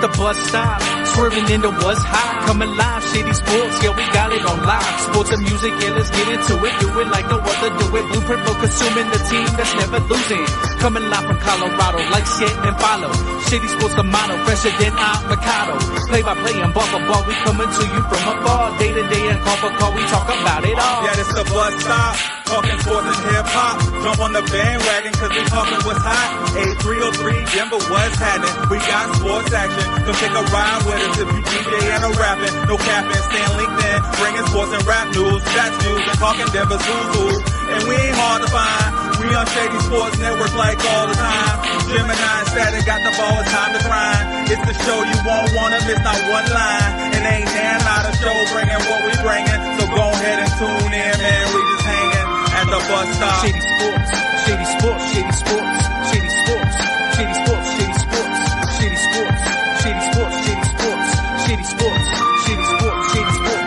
the bus stop, swerving into what's hot. Coming live, Shady Sports, yeah, we got it on live. Sports and music, yeah, let's get into it. Do it like no other, do it. Blueprint for consuming the team that's never losing. Coming live from Colorado, like shit and follow. Shady Sports, the motto, fresher than avocado. Play by play and ball for ball, we coming to you from afar. Day to day and call for call, we talk about it all. Yeah, this the bus stop, talking sports and hip hop. Jump on the bandwagon, cause we talking what's hot. 8303, Denver, what's happening? We got sports action, come take a ride with us. If you DJ and a rapping, no capping, stay on LinkedIn, bringing sports and rap news, stats news, and talking Denver Zulu. And we ain't hard to find, we on Shady Sports Network like all the time. Gemini and Statik got the ball, it's time to grind. It's the show you won't wanna miss, not one line. And ain't there not a show bringing what we bringing. So go ahead and tune in, man, we just hanging at the bus stop. Shady Sports, Shady Sports, Shady Sports, Shady Sports, Shady Sports, Shady Sports, Shady Sports, Shady Sports, Shady Sports, Shady Sports, Shady Sports, Shady Sports.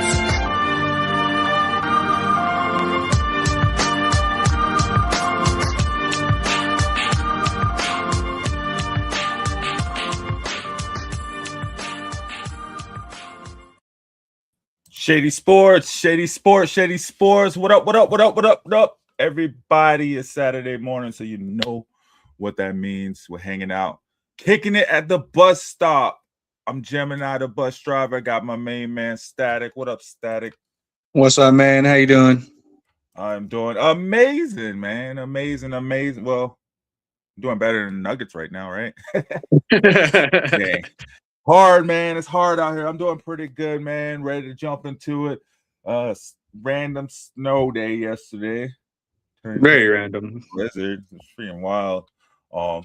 Shady Sports, Shady Sports, Shady Sports. What up, what up, what up, what up, what up? Everybody, it's Saturday morning, so you know what that means. We're hanging out, kicking it at the bus stop. I'm Gemini, the bus driver. I got my main man, Statik. What up, Statik? What's up, man? How you doing? I'm doing amazing, man. Amazing, amazing. Well, I'm doing better than Nuggets right now, right? Dang. Hard, man. It's hard out here. I'm doing pretty good, man. Ready to jump into it. Random snow day yesterday. Very random. Blizzard. It's freaking wild.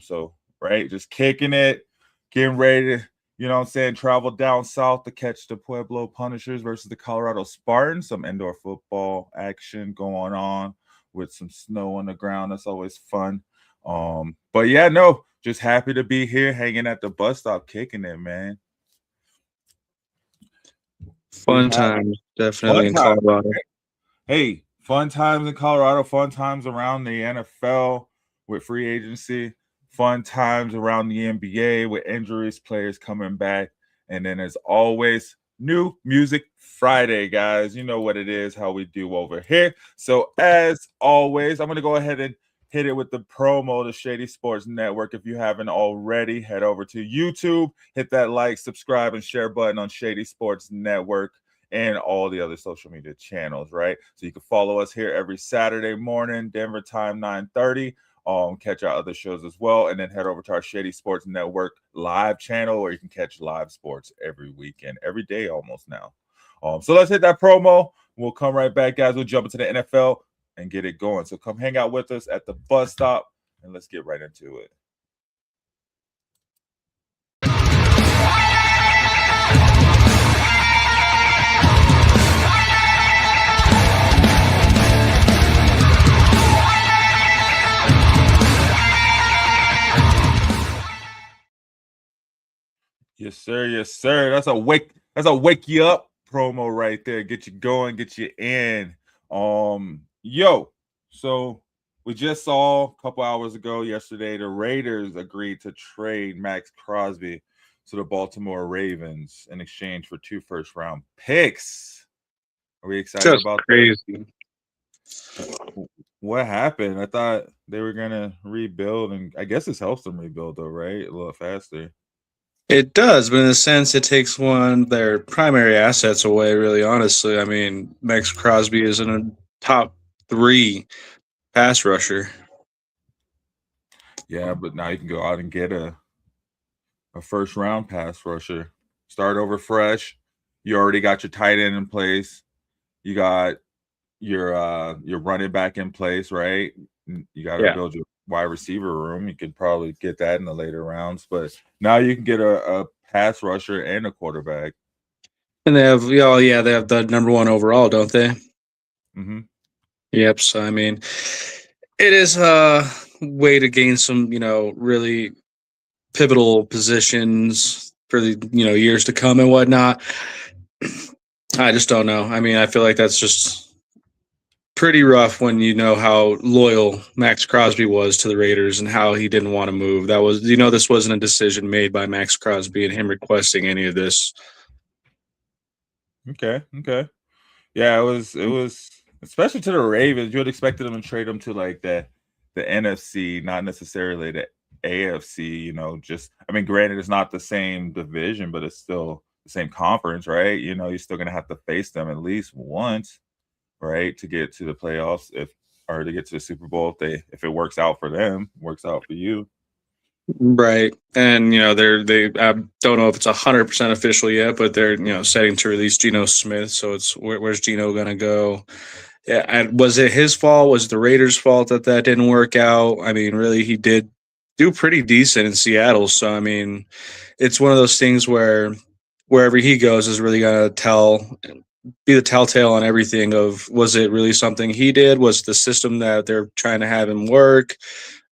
So right, just kicking it, getting ready to, you know what I'm saying, travel down south to catch the Pueblo Punishers versus the Colorado Spartans. Some indoor football action going on with some snow on the ground. That's always fun. But yeah, no. Just happy to be here, hanging at the bus stop, kicking it, man. Fun times, definitely in Colorado. Hey, fun times in Colorado, fun times around the NFL with free agency, fun times around the NBA with injuries, players coming back. And then as always, new music Friday, guys. You know what it is, how we do over here. So as always, I'm going to go ahead and hit it with the promo, the Shady Sports Network. If you haven't already, head over to YouTube, hit that like, subscribe, and share button on Shady Sports Network and all the other social media channels, right? So you can follow us here every Saturday morning, Denver time, 9:30. Catch our other shows as well, and then head over to our Shady Sports Network live channel where you can catch live sports every weekend, every day almost now. So let's hit that promo. We'll come right back, guys. We'll jump into the NFL and get it going. So come hang out with us at the bus stop, and let's get right into it. Yes, sir. Yes, sir. That's a wake you up promo right there. Get you going, get you in. So we just saw a couple hours ago yesterday, the Raiders agreed to trade Max Crosby to the Baltimore Ravens in exchange for 2 first-round picks. Are we excited about crazy? That? What happened? I thought they were going to rebuild, and I guess this helps them rebuild, though, right? A little faster. It does, but in a sense, it takes one of their primary assets away, really, honestly. I mean, Max Crosby is in a top 3 pass rusher. Yeah, but now you can go out and get a first-round pass rusher. Start over fresh. You already got your tight end in place. You got your running back in place, right? You got to build your wide receiver room. You could probably get that in the later rounds, but now you can get a pass rusher and a quarterback. And they have, they have the number 1 overall, don't they? Mm-hmm. Yep. So, I mean, it is a way to gain some, really pivotal positions for the, years to come and whatnot. I just don't know. I mean, I feel like that's just pretty rough when you know how loyal Max Crosby was to the Raiders and how he didn't want to move. That was, this wasn't a decision made by Max Crosby and him requesting any of this. Okay. Yeah, it was especially to the Ravens. You would expect them to trade them to like the NFC, not necessarily the AFC. Granted, it's not the same division, but it's still the same conference, right? You're still gonna have to face them at least once, right, to get to the playoffs, or to get to the Super Bowl if it works out for them, works out for you. Right. And, they I don't know if it's 100% official yet, but they're, setting to release Geno Smith. So it's where's Geno going to go? Yeah. And was it his fault? Was it the Raiders' fault that didn't work out? I mean, really, he did do pretty decent in Seattle. So, I mean, it's one of those things where wherever he goes is really going to be the telltale on everything of, was it really something he did? Was the system that they're trying to have him work?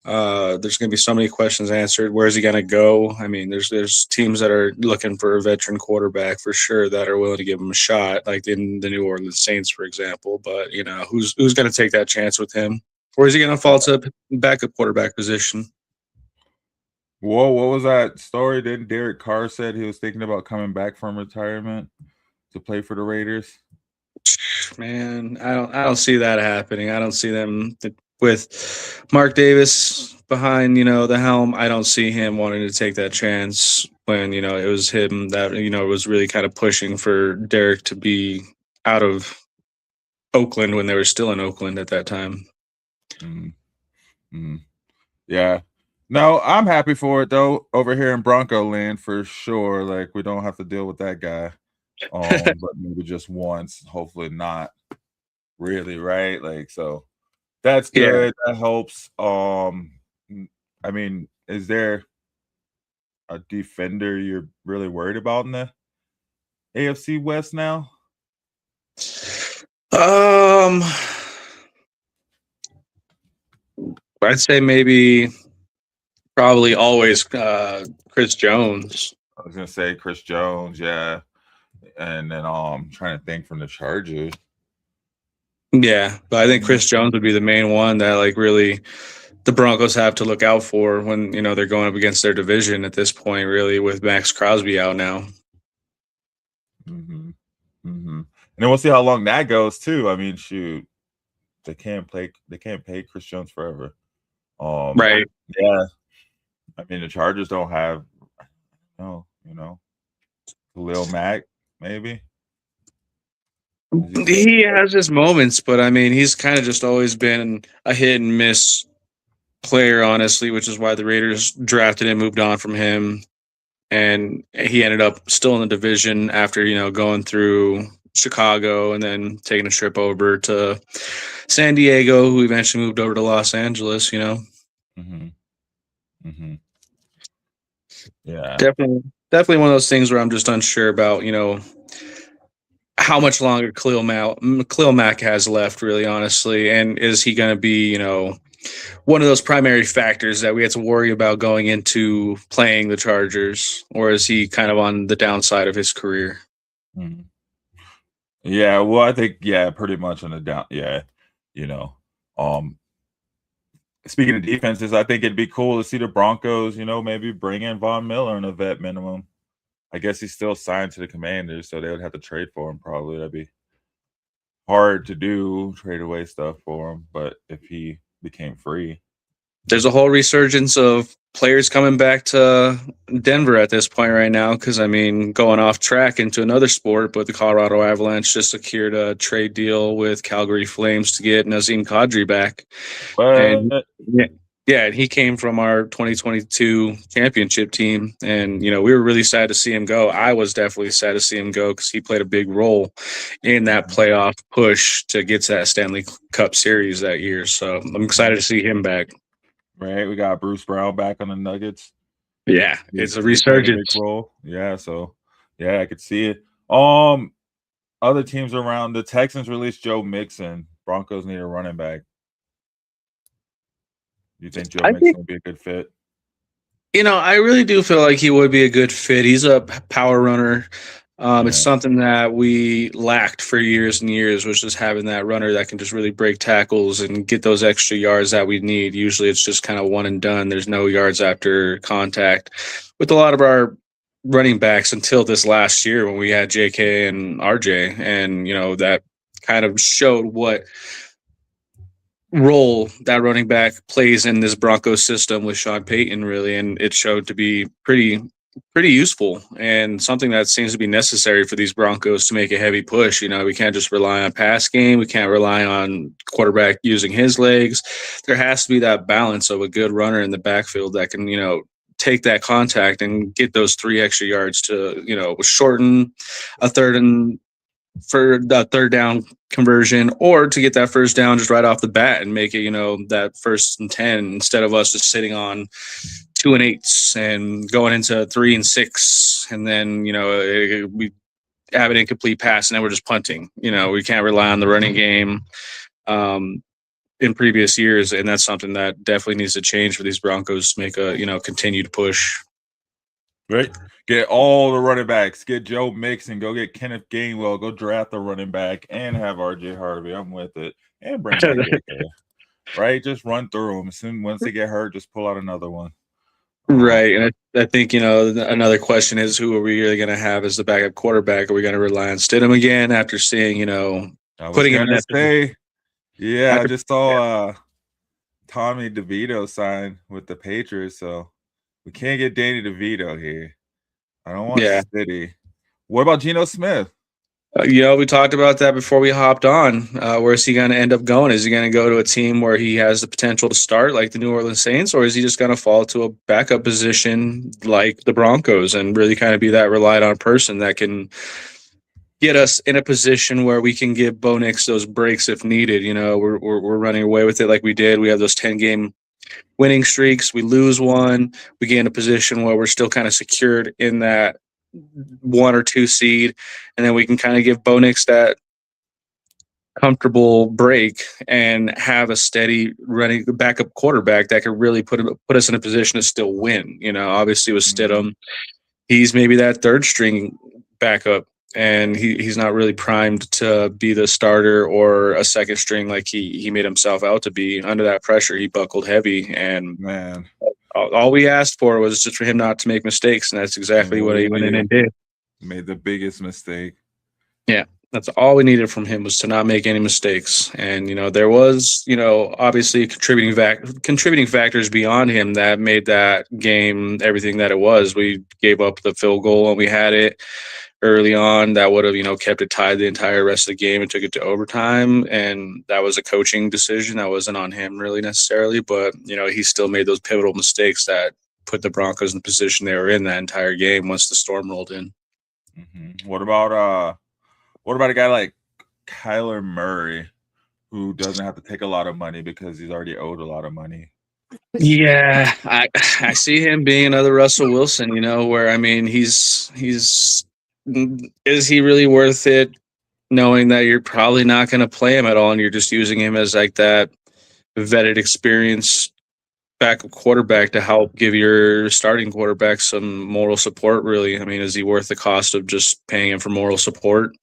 There's going to be so many questions answered. Where's he going to go? I mean, there's teams that are looking for a veteran quarterback for sure that are willing to give him a shot, like in the New Orleans Saints, for example. But who's going to take that chance with him, or is he going to fall to backup quarterback position? Whoa, what was that story? Didn't Derek Carr said he was thinking about coming back from retirement to play for the Raiders? Man, I don't see that happening. I don't see them with Mark Davis behind, the helm. I don't see him wanting to take that chance when, it was him that, was really kind of pushing for Derek to be out of Oakland when they were still in Oakland at that time. Yeah. No, I'm happy for it, though, over here in Bronco land for sure. Like, we don't have to deal with that guy. But maybe just once, hopefully not really, right? Like, so that's good. Yeah. That helps. Is there a defender you're really worried about in the AFC West now? I'd say probably always Chris Jones. I was gonna say Chris Jones, yeah. And then trying to think from the Chargers. Yeah, but I think Chris Jones would be the main one that like really the Broncos have to look out for when they're going up against their division at this point, really, with Max Crosby out now. And then we'll see how long that goes too. I mean, shoot, they can't pay Chris Jones forever. Right. Yeah. I mean, the Chargers don't have Khalil Mack, maybe. He has his moments, but I mean, he's kind of just always been a hit and miss player, honestly, which is why the Raiders drafted him, moved on from him, and he ended up still in the division after, going through Chicago and then taking a trip over to San Diego, who eventually moved over to Los Angeles, Yeah. Definitely one of those things where I'm just unsure about, how much longer Khalil Mack has left, really, honestly, and is he going to be, one of those primary factors that we have to worry about going into playing the Chargers, or is he kind of on the downside of his career? Yeah, well, I think pretty much on the down. Yeah, speaking of defenses, I think it'd be cool to see the Broncos, maybe bring in Von Miller on a vet minimum. I guess he's still signed to the Commanders, so they would have to trade for him probably. That'd be hard to do, trade away stuff for him. But if he became free. There's a whole resurgence of players coming back to Denver at this point right now because, going off track into another sport, but the Colorado Avalanche just secured a trade deal with Calgary Flames to get Nazem Kadri back. And he came from our 2022 championship team, and, we were really sad to see him go. I was definitely sad to see him go because he played a big role in that playoff push to get to that Stanley Cup series that year. So I'm excited to see him back. Right, we got Bruce Brown back on the Nuggets. Yeah, it's a resurgence. Yeah, so I could see it. Other teams around, the Texans released Joe Mixon. Broncos need a running back. Do you think Joe Mixon would be a good fit? I really do feel like he would be a good fit. He's a power runner. It's something that we lacked for years and years, was just having that runner that can just really break tackles and get those extra yards that we need. Usually it's just kind of one and done. There's no yards after contact with a lot of our running backs until this last year when we had JK and RJ. And, that kind of showed what role that running back plays in this Broncos system with Sean Payton, really. And it showed to be pretty useful and something that seems to be necessary for these Broncos to make a heavy push. We can't just rely on pass game. We can't rely on quarterback using his legs. There has to be that balance of a good runner in the backfield that can, take that contact and get those 3 extra yards to, shorten a for the third down conversion, or to get that first down just right off the bat and make it, that 1st and 10, instead of us just sitting on 2 and 8s and going into 3 and 6. And then, we have an incomplete pass and then we're just punting. We can't rely on the running game in previous years. And that's something that definitely needs to change for these Broncos to make a, continued push. Right. Get all the running backs. Get Joe Mixon. Go get Kenneth Gainwell. Go draft the running back and have RJ Harvey. I'm with it. And bring back JK. Right? Just run through them. Once they get hurt, just pull out another one. Right. And I think, another question is, who are we really going to have as the backup quarterback? Are we going to rely on Stidham again after seeing, putting him in that position? Yeah, I just saw Tommy DeVito sign with the Patriots, so we can't get Danny DeVito here. I don't want City. What about Geno Smith? We talked about that before we hopped on. Where's he going to end up going? Is he going to go to a team where he has the potential to start, like the New Orleans Saints, or is he just going to fall to a backup position like the Broncos and really kind of be that relied on person that can get us in a position where we can give Bo Nix those breaks if needed? We're running away with it like we did. We have those 10-game winning streaks. We lose one. We get in a position where we're still kind of secured in that 1 or 2 seed, and then we can kind of give Bo Nix that comfortable break and have a steady running backup quarterback that could really put us in a position to still win. Obviously with Stidham, he's maybe that 3rd string backup, and he's not really primed to be the starter or a 2nd string like he made himself out to be. Under that pressure, he buckled heavy, and all we asked for was just for him not to make mistakes, and that's exactly what he went in and did. Made the biggest mistake. Yeah, that's all we needed from him, was to not make any mistakes. And there was obviously contributing factors beyond him that made that game everything that it was. We gave up the field goal and we had it early on that would have kept it tied the entire rest of the game and took it to overtime, and that was a coaching decision that wasn't on him really necessarily, but he still made those pivotal mistakes that put the Broncos in the position they were in that entire game once the storm rolled in. What about a guy like Kyler Murray, who doesn't have to take a lot of money because he's already owed a lot of money? Yeah, I see him being another Russell Wilson, where he's is he really worth it, knowing that you're probably not going to play him at all and you're just using him as like that vetted experience backup quarterback to help give your starting quarterback some moral support, really? Is he worth the cost of just paying him for moral support?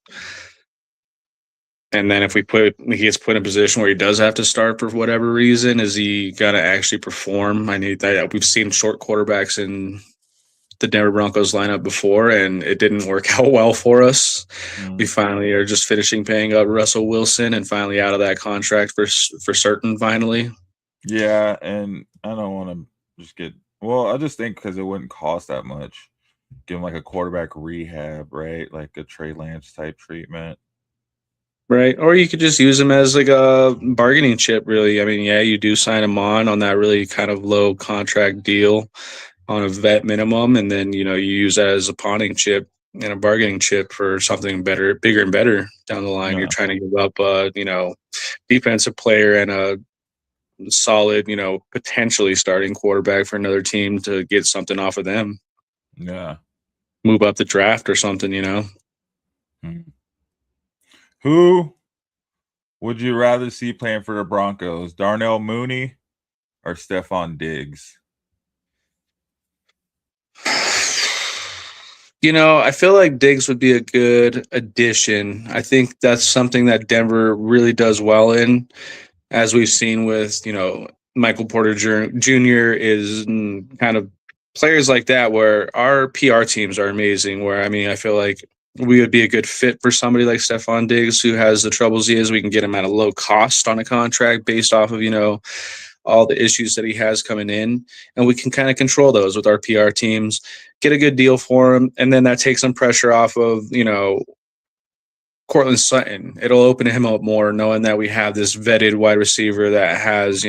And then if he gets put in a position where he does have to start for whatever reason, is he going to actually perform? We've seen short quarterbacks in the Denver Broncos lineup before, and it didn't work out well for us. We finally are just finishing paying up Russell Wilson and finally out of that contract for certain finally. Yeah, and I don't want to just I just think because it wouldn't cost that much. Give him like a quarterback rehab, right? Like a Trey Lance type treatment. Right. Or you could just use him as like a bargaining chip, really. You do sign him on that really kind of low contract deal on a vet minimum, and then you use that as a pawning chip and a bargaining chip for something better, bigger and better down the line. You're trying to give up a defensive player and a solid, potentially starting quarterback for another team to get something off of them. Yeah, move up the draft or something. Who would you rather see playing for the Broncos, Darnell Mooney or Stephon Diggs? I feel like Diggs would be a good addition. I think that's something that Denver really does well in, as we've seen with, Michael Porter Jr. is kind of players like that where our PR teams are amazing. Where, I mean, I feel like we would be a good fit for somebody like Stephon Diggs who has the troubles he is. We can get him at a low cost on a contract based off of, all the issues that he has coming in, and we can kind of control those with our PR teams, get a good deal for him, and then that takes some pressure off of, Cortland Sutton. It'll open him up more knowing that we have this vetted wide receiver that has,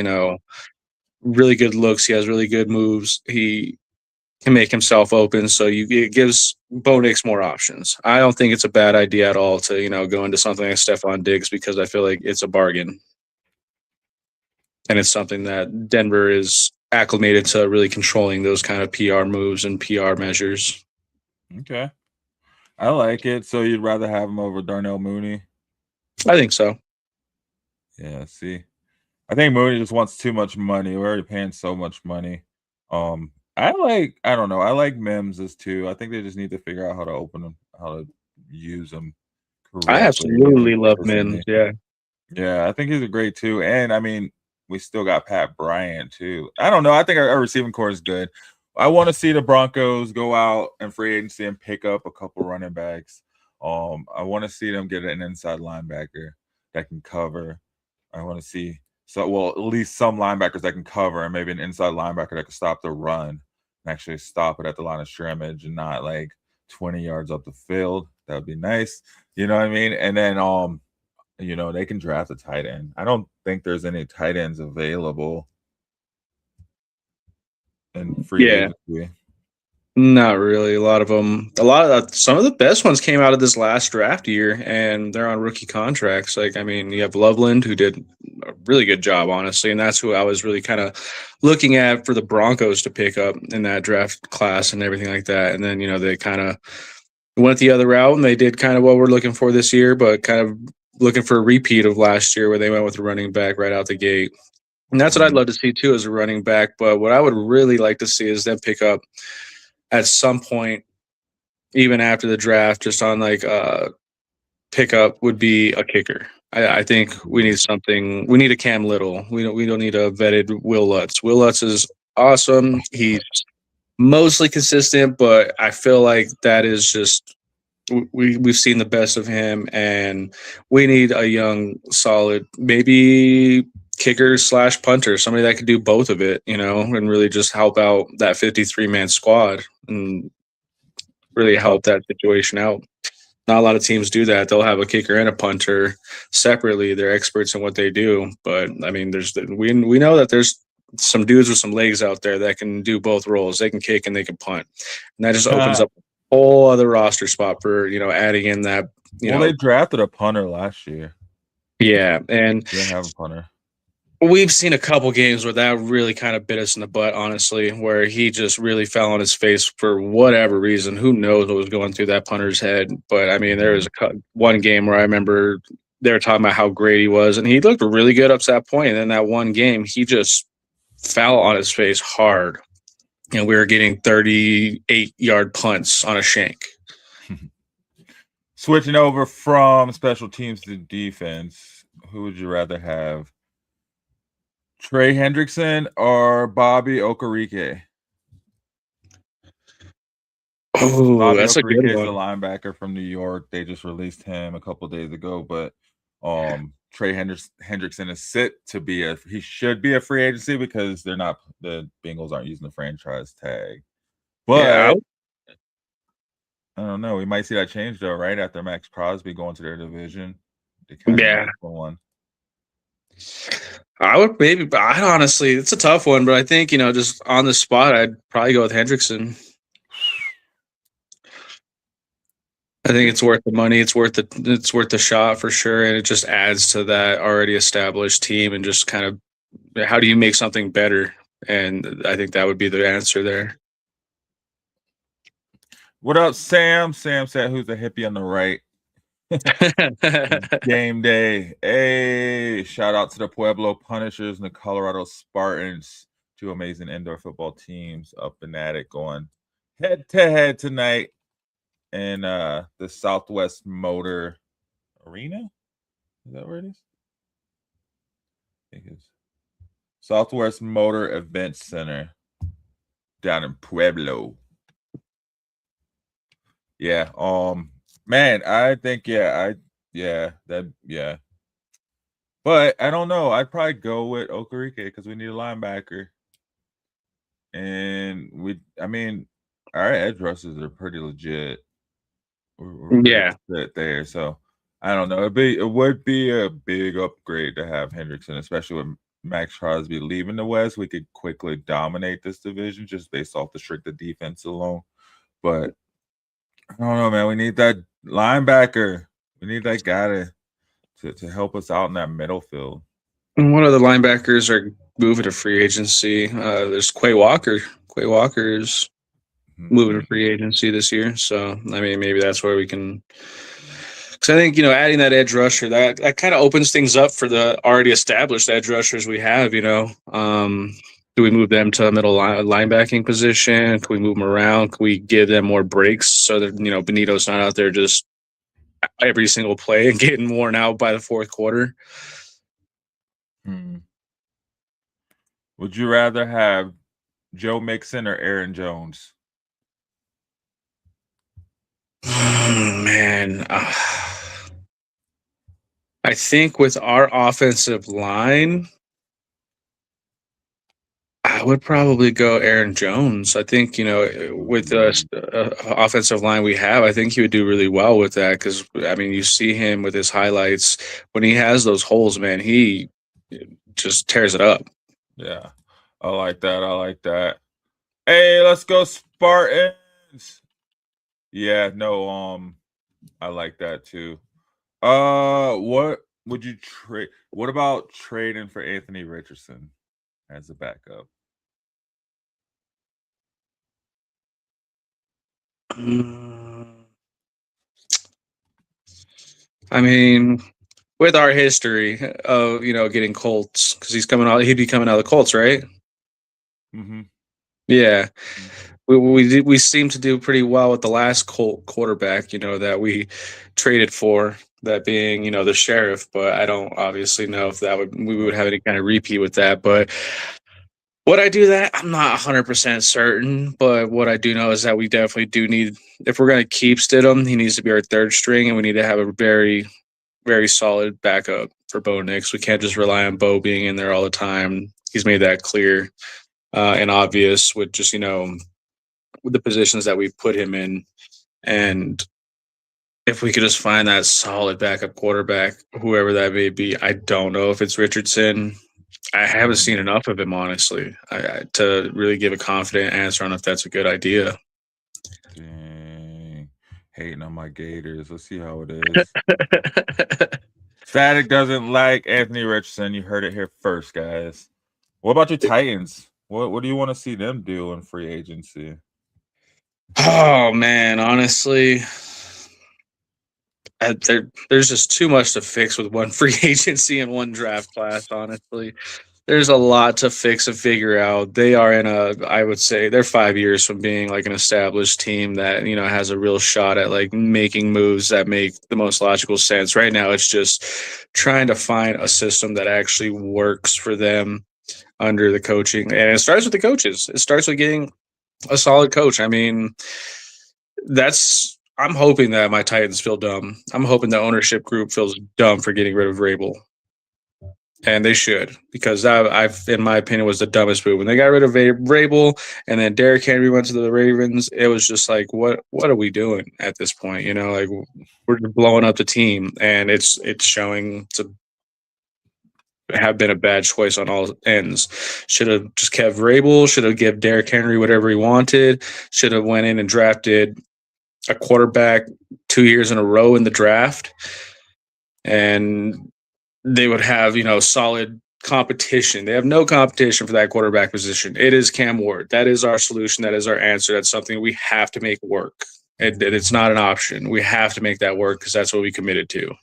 really good looks. He has really good moves. He can make himself open. So it gives Bo Nix more options. I don't think it's a bad idea at all to, go into something like Stephon Diggs because I feel like it's a bargain. And it's something that Denver is acclimated to, really controlling those kind of PR moves and PR measures. Okay. I like it. So you'd rather have him over Darnell Mooney? I think so. Yeah, see. I think Mooney just wants too much money. We're already paying so much money. I don't know. I like Mims as too. I think they just need to figure out how to open them, how to use them correctly. I absolutely love Mims. Yeah. Yeah, I think he's a great too. And I mean, we still got Pat Bryant too. I don't know. I think our receiving core is good. I want to see the Broncos go out and free agency and pick up a couple running backs. I want to see them get an inside linebacker that can cover. I want to see at least some linebackers that can cover, and maybe an inside linebacker that can stop the run and actually stop it at the line of scrimmage and not like 20 yards up the field. That would be nice. You know what I mean? And then they can draft a tight end. I don't think there's any tight ends available in free agency. Not really. Some of the best ones came out of this last draft year, and they're on rookie contracts. Like, I mean, you have Loveland, who did a really good job, honestly, and that's who I was really kind of looking at for the Broncos to pick up in that draft class and everything like that. And then, they kind of went the other route, and they did kind of what we're looking for this year, but kind of looking for a repeat of last year where they went with a running back right out the gate. And that's what I'd love to see, too, as a running back. But what I would really like to see is them pick up at some point, even after the draft, just on like pickup would be a kicker. I think we need something. We need a Cam Little. We don't need a vetted Will Lutz. Will Lutz is awesome. He's mostly consistent, but I feel like that is just we've seen the best of him, and we need a young, solid, maybe kicker / punter, somebody that could do both of it, and really just help out that 53-man squad and really help that situation out. Not a lot of teams do that. They'll have a kicker and a punter separately. They're experts in what they do. But I mean, we know that there's some dudes with some legs out there that can do both roles. They can kick and they can punt. And that just opens up a whole other roster spot for, adding in that, they drafted a punter last year. Yeah. And they didn't have a punter. We've seen a couple games where that really kind of bit us in the butt, honestly, where he just really fell on his face for whatever reason. Who knows what was going through that punter's head? But, I mean, there was one game where I remember they were talking about how great he was, and he looked really good up to that point. And then that one game, he just fell on his face hard, and we were getting 38-yard punts on a shank. Switching over from special teams to defense, who would you rather have? Trey Hendrickson or Bobby Okereke? Oh, that's a good one. Is a linebacker from New York. They just released him a couple days ago, but Trey Hendrickson is set to be he should be a free agency because the Bengals aren't using the franchise tag. But yeah, I don't know. We might see that change though, right after Max Crosby going to their division. One. I would honestly, it's a tough one, but I think, just on the spot, I'd probably go with Hendrickson. I think it's worth the money. It's worth the shot for sure. And it just adds to that already established team and just kind of, how do you make something better? And I think that would be the answer there. What up, Sam? Sam said, who's the hippie on the right? Game day. Hey, shout out to the Pueblo Punishers and the Colorado Spartans, two amazing indoor football teams up and at it, going head to head tonight in the Southwest Motor Arena. Is that where it is? I think it's Southwest Motor Event Center down in Pueblo. Yeah. Man, I think But I don't know. I'd probably go with Okereke because we need a linebacker. And our edge rushers are pretty legit. We're pretty legit there. So I don't know. It would be a big upgrade to have Hendrickson, especially with Max Crosby leaving the West. We could quickly dominate this division just based off the strength of defense alone. But I don't know, man. We need that linebacker. We need that guy to help us out in that middle field. One of the linebackers are moving to free agency. There's Quay Walker. Quay Walker's moving to free agency this year. So, I mean, maybe that's where we can. Because I think, adding that edge rusher, that kind of opens things up for the already established edge rushers we have, Do we move them to a middle linebacking position? Can we move them around? Can we give them more breaks so that, Benito's not out there just every single play and getting worn out by the fourth quarter? Would you rather have Joe Mixon or Aaron Jones? Man, I think with our offensive line, I would probably go Aaron Jones. I think, with the offensive line we have, I think he would do really well with that because, you see him with his highlights. When he has those holes, man, he just tears it up. Yeah, I like that. Hey, let's go Spartans. Yeah, no, I like that too. What would you trade? What about trading for Anthony Richardson as a backup? With our history of getting Colts, because he'd be coming out of the Colts, right? Mm-hmm. Yeah, we seem to do pretty well with the last Colt quarterback, that we traded for, that being the Sheriff. But I don't obviously know if we would have any kind of repeat with that. But would I do that? I'm not 100% certain, but what I do know is that we definitely do need, if we're going to keep Stidham, he needs to be our third string, and we need to have a very, very solid backup for Bo Nix. We can't just rely on Bo being in there all the time. He's made that clear and obvious with just, with the positions that we put him in. And if we could just find that solid backup quarterback, whoever that may be, I don't know if it's Richardson. I haven't seen enough of him, honestly, to really give a confident answer on if that's a good idea. Dang. Hating on my Gators. Let's see how it is. Statik doesn't like Anthony Richardson. You heard it here first, guys. What about your Titans? What do you want to see them do in free agency? Oh, man, honestly, there's just too much to fix with one free agency and one draft class, honestly. There's a lot to fix and figure out. They are I would say they're 5 years from being like an established team that, has a real shot at like making moves that make the most logical sense. Right now, it's just trying to find a system that actually works for them under the coaching. And it starts with the coaches. It starts with getting a solid coach. I'm hoping that my Titans feel dumb. I'm hoping the ownership group feels dumb for getting rid of Vrabel. And they should, because in my opinion, was the dumbest move. When they got rid of Vrabel and then Derrick Henry went to the Ravens, it was just like, what are we doing at this point? Like we're just blowing up the team, and it's showing to have been a bad choice on all ends. Should have just kept Vrabel. Should have given Derrick Henry whatever he wanted. Should have went in and drafted a quarterback 2 years in a row in the draft, and they would have, solid competition. They have no competition for that quarterback position. It is Cam Ward. That is our solution. That is our answer. That's something we have to make work. It's not an option. We have to make that work because that's what we committed to.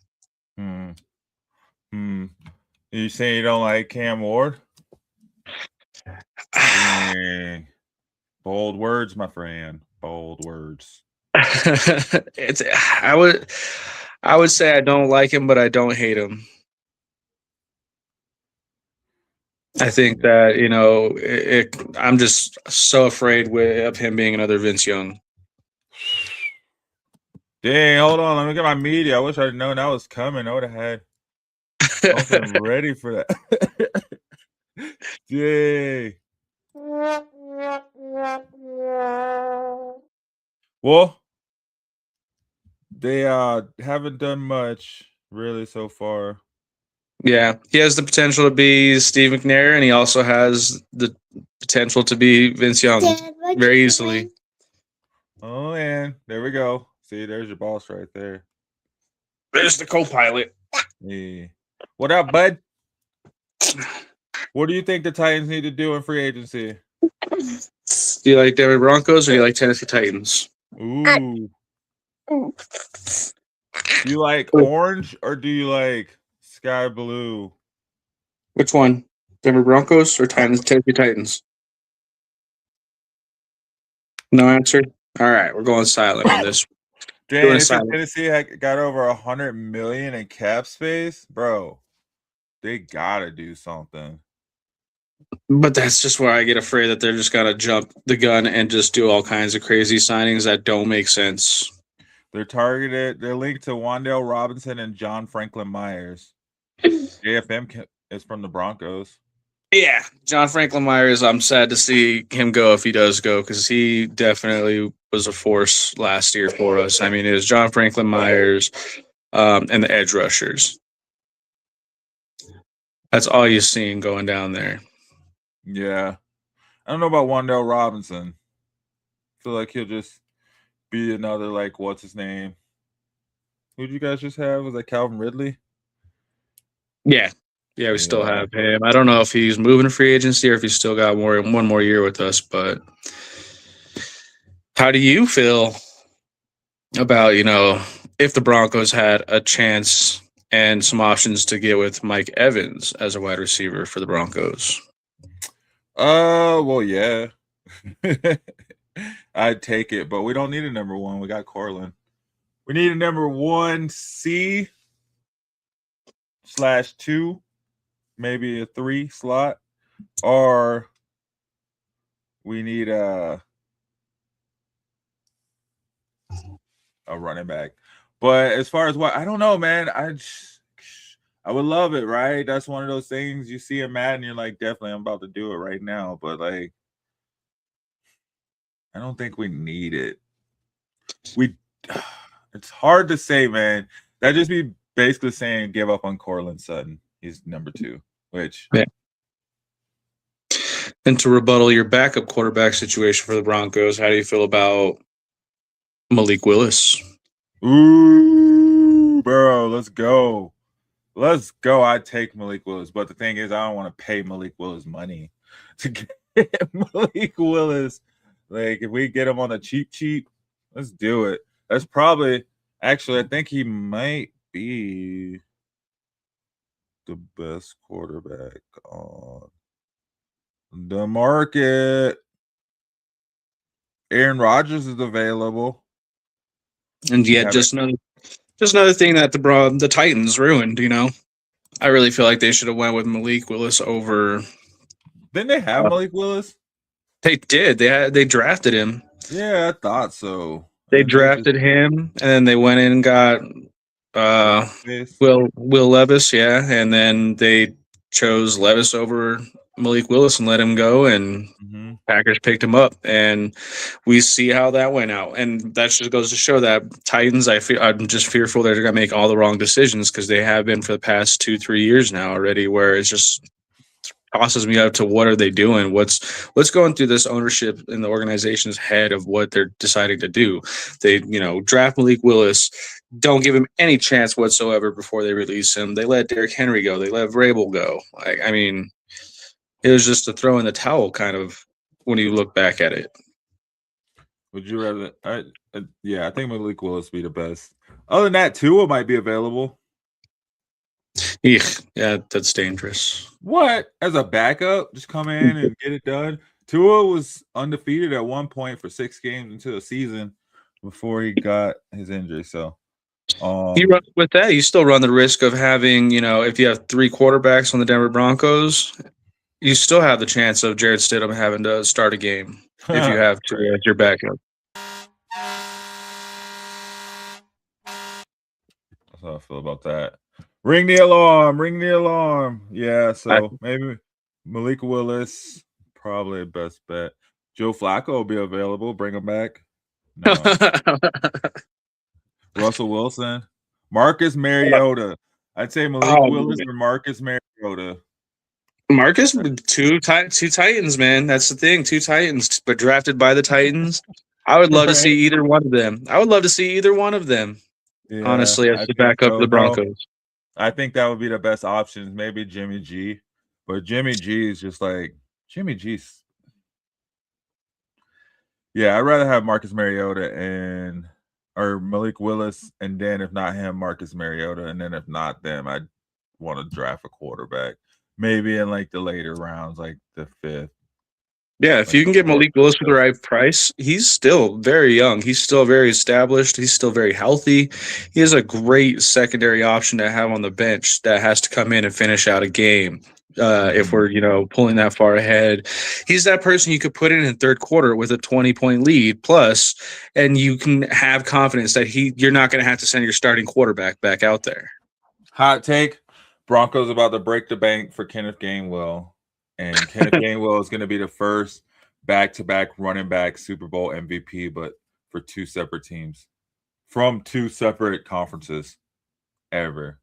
You saying you don't like Cam Ward? Bold words, my friend. Bold words. It's I would say I don't like him, but I don't hate him. I think that I'm just so afraid of him being another Vince Young. Dang, hold on. Let me get my media. I wish I'd known that was coming. I would have had something ready for that. Dang. Well, they haven't done much really so far. Yeah, he has the potential to be Steve McNair, and he also has the potential to be Vince Young very easily. Oh, and there we go. See, there's your boss right there. There's the co-pilot. Yeah. What up, bud? What do you think the Titans need to do in free agency? Do you like Denver Broncos or do you like Tennessee Titans? Ooh. Do you like orange or do you like sky blue? Which one? Denver Broncos or Tennessee Titans? No answer? All right, we're going silent on this. Dang, if Tennessee got over $100 million in cap space, bro, they gotta do something. But that's just where I get afraid that they're just gonna jump the gun and just do all kinds of crazy signings that don't make sense. They're linked to Wan'Dale Robinson and John Franklin Myers. JFM is from the Broncos. Yeah, John Franklin Myers, I'm sad to see him go if he does go, because he definitely was a force last year for us. I mean, it was John Franklin Myers and the edge rushers. That's all you've seen going down there. Yeah. I don't know about Wan'Dale Robinson. I feel like he'll just be another, like, what's his name? Who did you guys just have? Was that Calvin Ridley? Yeah. Yeah, we still have him. I don't know if he's moving to free agency or if he's still got one more year with us, but how do you feel about, if the Broncos had a chance and some options to get with Mike Evans as a wide receiver for the Broncos? Well, yeah. I'd take it, but we don't need a number one. We got Cortland. We need a number 1C/2, maybe a 3 slot, or we need a running back. But as far as what, I don't know, man. I would love it, right? That's one of those things you see a Madden, you're like, definitely, I'm about to do it right now. But like, I don't think we need it. It's hard to say, man. That'd just be basically saying give up on Cortland Sutton. He's number 2, which. Yeah. And to rebuttal your backup quarterback situation for the Broncos, how do you feel about Malik Willis? Ooh, bro, let's go. Let's go. I'd take Malik Willis. But the thing is, I don't want to pay Malik Willis money to get Malik Willis. Like, if we get him on a cheap, let's do it. That's probably, actually, I think he might be the best quarterback on the market. Aaron Rodgers is available. And yet, just another thing that the Titans ruined. I really feel like they should have went with Malik Willis over. Didn't they have Malik Willis? They did. They drafted him. Yeah, I thought so. They drafted him, and then they went in and got Will Levis. Yeah, and then they chose Levis over Malik Willis and let him go, and Packers picked him up, and we see how that went out. And that just goes to show that Titans, I'm just fearful they're going to make all the wrong decisions, because they have been for the past 2-3 years now already, where it's just tosses me up to what are they doing? What's going through this ownership in the organization's head of what they're deciding to do? They, draft Malik Willis, don't give him any chance whatsoever before they release him. They let Derrick Henry go. They let Vrabel go. I mean, it was just a throw in the towel kind of when you look back at it. Would you rather? I think Malik Willis be the best. Other than that, Tua might be available. Yeah, that's dangerous. What? As a backup, just come in and get it done. Tua was undefeated at one point for 6 games into the season before he got his injury. So with that, you still run the risk of having, if you have 3 quarterbacks on the Denver Broncos, you still have the chance of Jared Stidham having to start a game if you have to as your backup. That's how I feel about that. Ring the alarm. Ring the alarm. Yeah, so maybe Malik Willis, probably the best bet. Joe Flacco will be available. Bring him back. No. Russell Wilson. Marcus Mariota. I'd say Malik Willis or Marcus Mariota. Marcus, two Titans, man. That's the thing. 2 Titans, but drafted by the Titans. I would love to see either one of them. Yeah, honestly, as the backup of the Broncos. I think that would be the best options. Maybe Jimmy G. But Jimmy G is just like Jimmy G's. Yeah, I'd rather have Marcus Mariota or Malik Willis, and then if not him, Marcus Mariota, and then if not them, I'd want to draft a quarterback. Maybe in like the later rounds, like the 5th. Yeah, if you can get Malik Willis for the right price, he's still very young. He's still very established. He's still very healthy. He is a great secondary option to have on the bench that has to come in and finish out a game. If we're, pulling that far ahead, he's that person you could put in 3rd quarter with a 20-point lead plus, and you can have confidence that you're not going to have to send your starting quarterback back out there. Hot take: Broncos about to break the bank for Kenneth Gainwell. And Kenneth Gainwell is going to be the first back-to-back running back Super Bowl MVP, but for 2 separate teams from 2 separate conferences ever.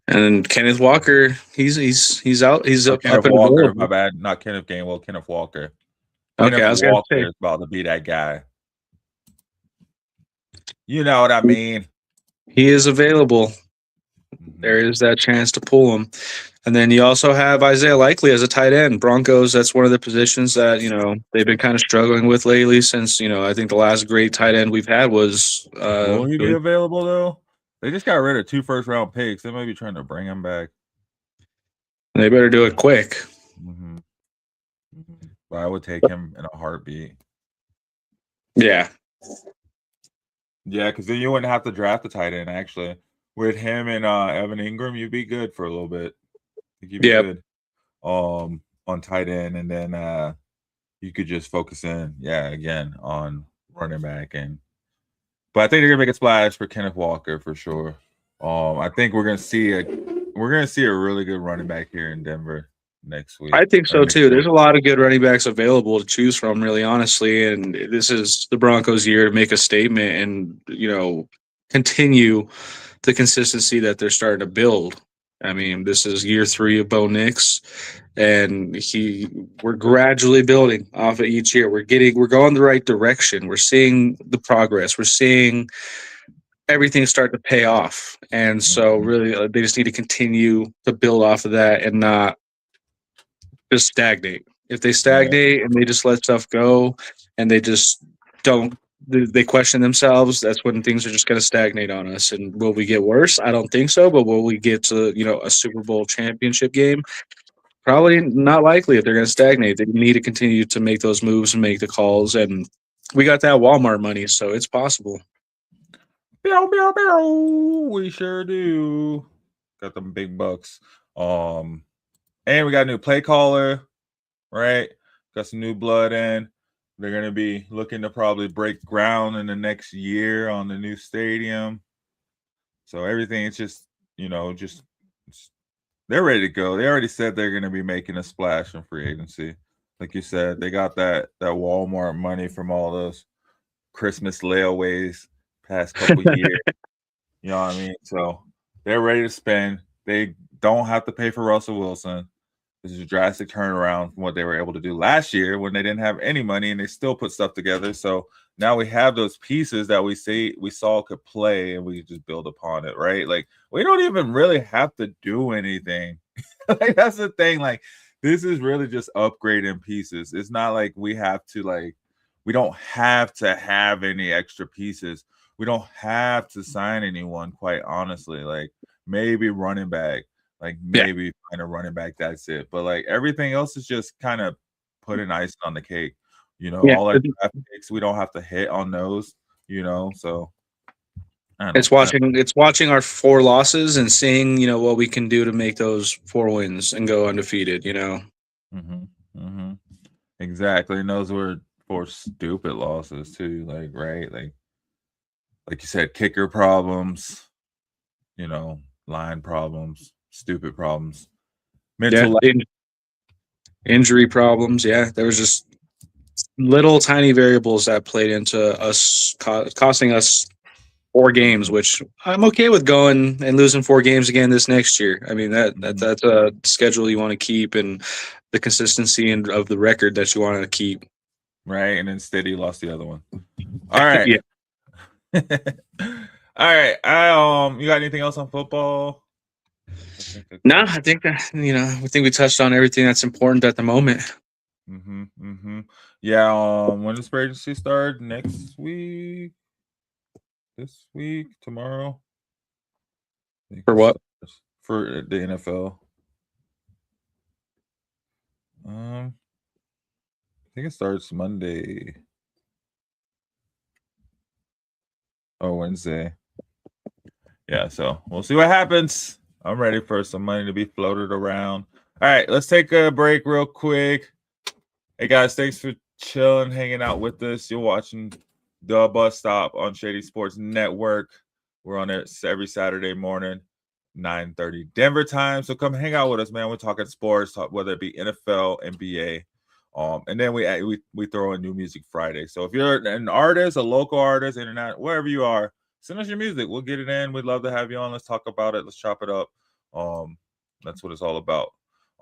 And Kenneth Walker, he's out. He's up. Kenneth Walker, my bad, not Kenneth Gainwell. Kenneth Walker. Okay, Kenneth Walker is about to be that guy. You know what I mean? He is available. There is that chance to pull him. And then you also have Isaiah Likely as a tight end. Broncos, that's one of the positions that, they've been kind of struggling with lately since, I think the last great tight end we've had was will he be available though? They just got rid of 2 first-round picks. They might be trying to bring him back. They better do it quick. But I would take him in a heartbeat. Yeah. Yeah, because then you wouldn't have to draft a tight end, actually. With him and Evan Ingram, you'd be good for a little bit. You'd be good on tight end, and then you could just focus in, again, on running back. But I think they're gonna make a splash for Kenneth Walker for sure. I think we're gonna see a really good running back here in Denver next week. I think so too. There's a lot of good running backs available to choose from, really honestly, and this is the Broncos' year to make a statement and continue the consistency that they're starting to build. I mean, this is year 3 of Bo Nix, and we're gradually building off of each year. We're going the right direction. We're seeing the progress. We're seeing everything start to pay off. And so really they just need to continue to build off of that and not just stagnate. If they stagnate and they just let stuff go and they just they question themselves, that's when things are just going to stagnate on us. And will we get worse? I don't think so. But will we get to, a Super Bowl championship game? Probably not likely if they're going to stagnate. They need to continue to make those moves and make the calls. And we got that Walmart money, so it's possible. We sure do. Got them big bucks. And we got a new play caller, right? Got some new blood in. They're going to be looking to probably break ground in the next year on the new stadium. So everything is just, they're ready to go. They already said they're going to be making a splash in free agency. Like you said, they got that Walmart money from all those Christmas layaways past couple years. You know what I mean? So they're ready to spend. They don't have to pay for Russell Wilson. This is a drastic turnaround from what they were able to do last year when they didn't have any money and they still put stuff together. So now we have those pieces that we saw could play, and we just build upon it, right? Like, we don't even really have to do anything. Like, that's the thing. Like, this is really just upgrading pieces. It's not like we don't have to have any extra pieces. We don't have to sign anyone, quite honestly. Like, maybe running back. Like, maybe find a running back, that's it. But like everything else is just kind of putting icing on the cake. All our draft picks, we don't have to hit on those, so it's watching our 4 losses and seeing, what we can do to make those 4 wins and go undefeated, Exactly. And those were 4 stupid losses too, right? Like you said, kicker problems, line problems, stupid problems, mental injury problems. Yeah, there was just little tiny variables that played into us costing us 4 games, which I'm okay with going and losing 4 games again this next year. I mean, that's a schedule you want to keep and the consistency of the record that you want to keep. Right, and instead he lost the other one. All right. Yeah. All right. You got anything else on football? No, I think that I think we touched on everything that's important at the moment. Yeah. When does free agency start? Next week? This week? Tomorrow? For what? For the NFL. I think it starts Monday. Wednesday. Yeah, so we'll see what happens. I'm ready for some money to be floated around. All right, let's take a break real quick. Hey guys, thanks for chilling, hanging out with us. You're watching The Bus Stop on Shady Sports Network. We're on it every Saturday morning, 9:30 Denver time. So come hang out with us, man. We're talking sports, whether it be NFL, NBA. And then we throw in New Music Friday. So if you're an artist, a local artist, internet, wherever you are, send us your music. We'll get it in. We'd love to have you on. Let's talk about it. Let's chop it up. That's what it's all about.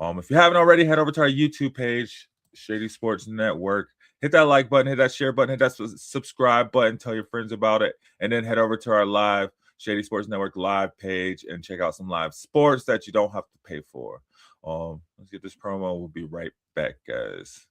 If you haven't already, head over to our YouTube page, Shady Sports Network. Hit that like button, hit that share button, hit that subscribe button, tell your friends about it, and then head over to our live Shady Sports Network live page and check out some live sports that you don't have to pay for. Let's get this promo. We'll be right back, guys.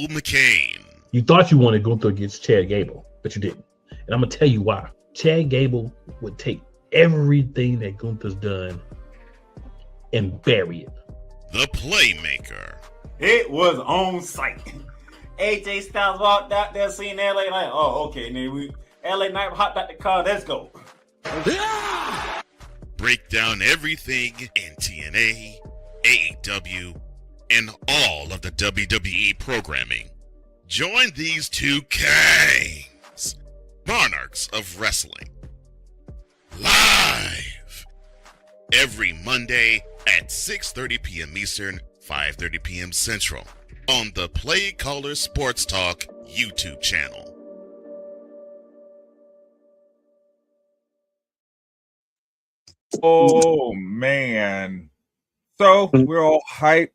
McCain. You thought you wanted Gunther against Chad Gable, but you didn't. And I'm going to tell you why. Chad Gable would take everything that Gunther's done and bury it. The Playmaker. It was on site. AJ Styles walked out there, seen LA Knight. Oh, okay. And then LA Knight hopped out the car. Let's go. Break down everything in TNA, AEW, and all of the WWE programming. Join these 2 kings, monarchs of wrestling, live every Monday at 6:30 p.m. Eastern, 5:30 p.m. Central on the Play Caller Sports Talk YouTube channel. Oh man. So we're all hype,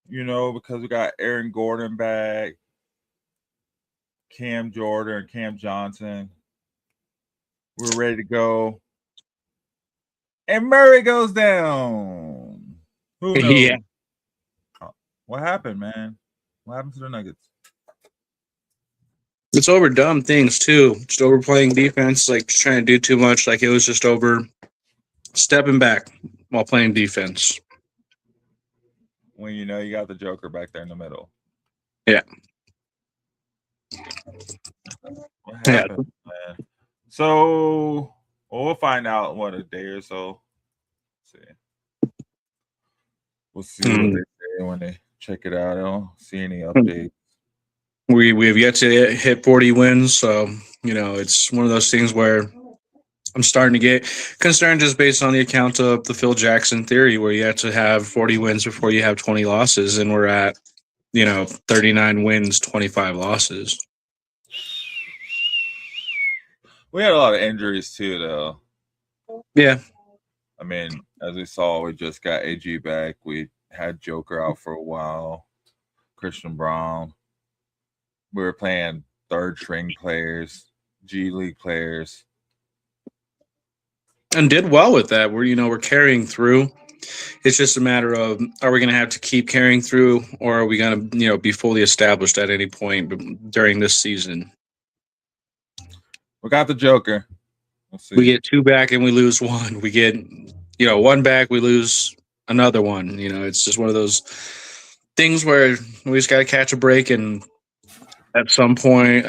because we got Aaron Gordon back, Cam Jordan, and Cam Johnson. We're ready to go. And Murray goes down. Who knows? Yeah. What happened, man? What happened to the Nuggets? It's over dumb things too. Just overplaying defense, like trying to do too much. Like it was just over stepping back while playing defense. When you got the Joker back there in the middle. Yeah. What happened, man? So we'll find out in a day or so. We'll see what they say when they check it out. I don't see any updates. We have yet to hit 40 wins, so it's one of those things where I'm starting to get concerned just based on the account of the Phil Jackson theory, where you have to have 40 wins before you have 20 losses, and we're at 39 wins, 25 losses. We had a lot of injuries too, though. Yeah. I mean, as we saw, we just got AG back. We had Joker out for a while. Christian Brown. We were playing third string players, G League players. And did well with that. We're carrying through. It's just a matter of, are we going to have to keep carrying through, or are we going to, be fully established at any point during this season? We got the Joker. We'll see. We get 2 back and we lose 1. We get, 1 back, we lose another 1. It's just one of those things where we just got to catch a break and at some point,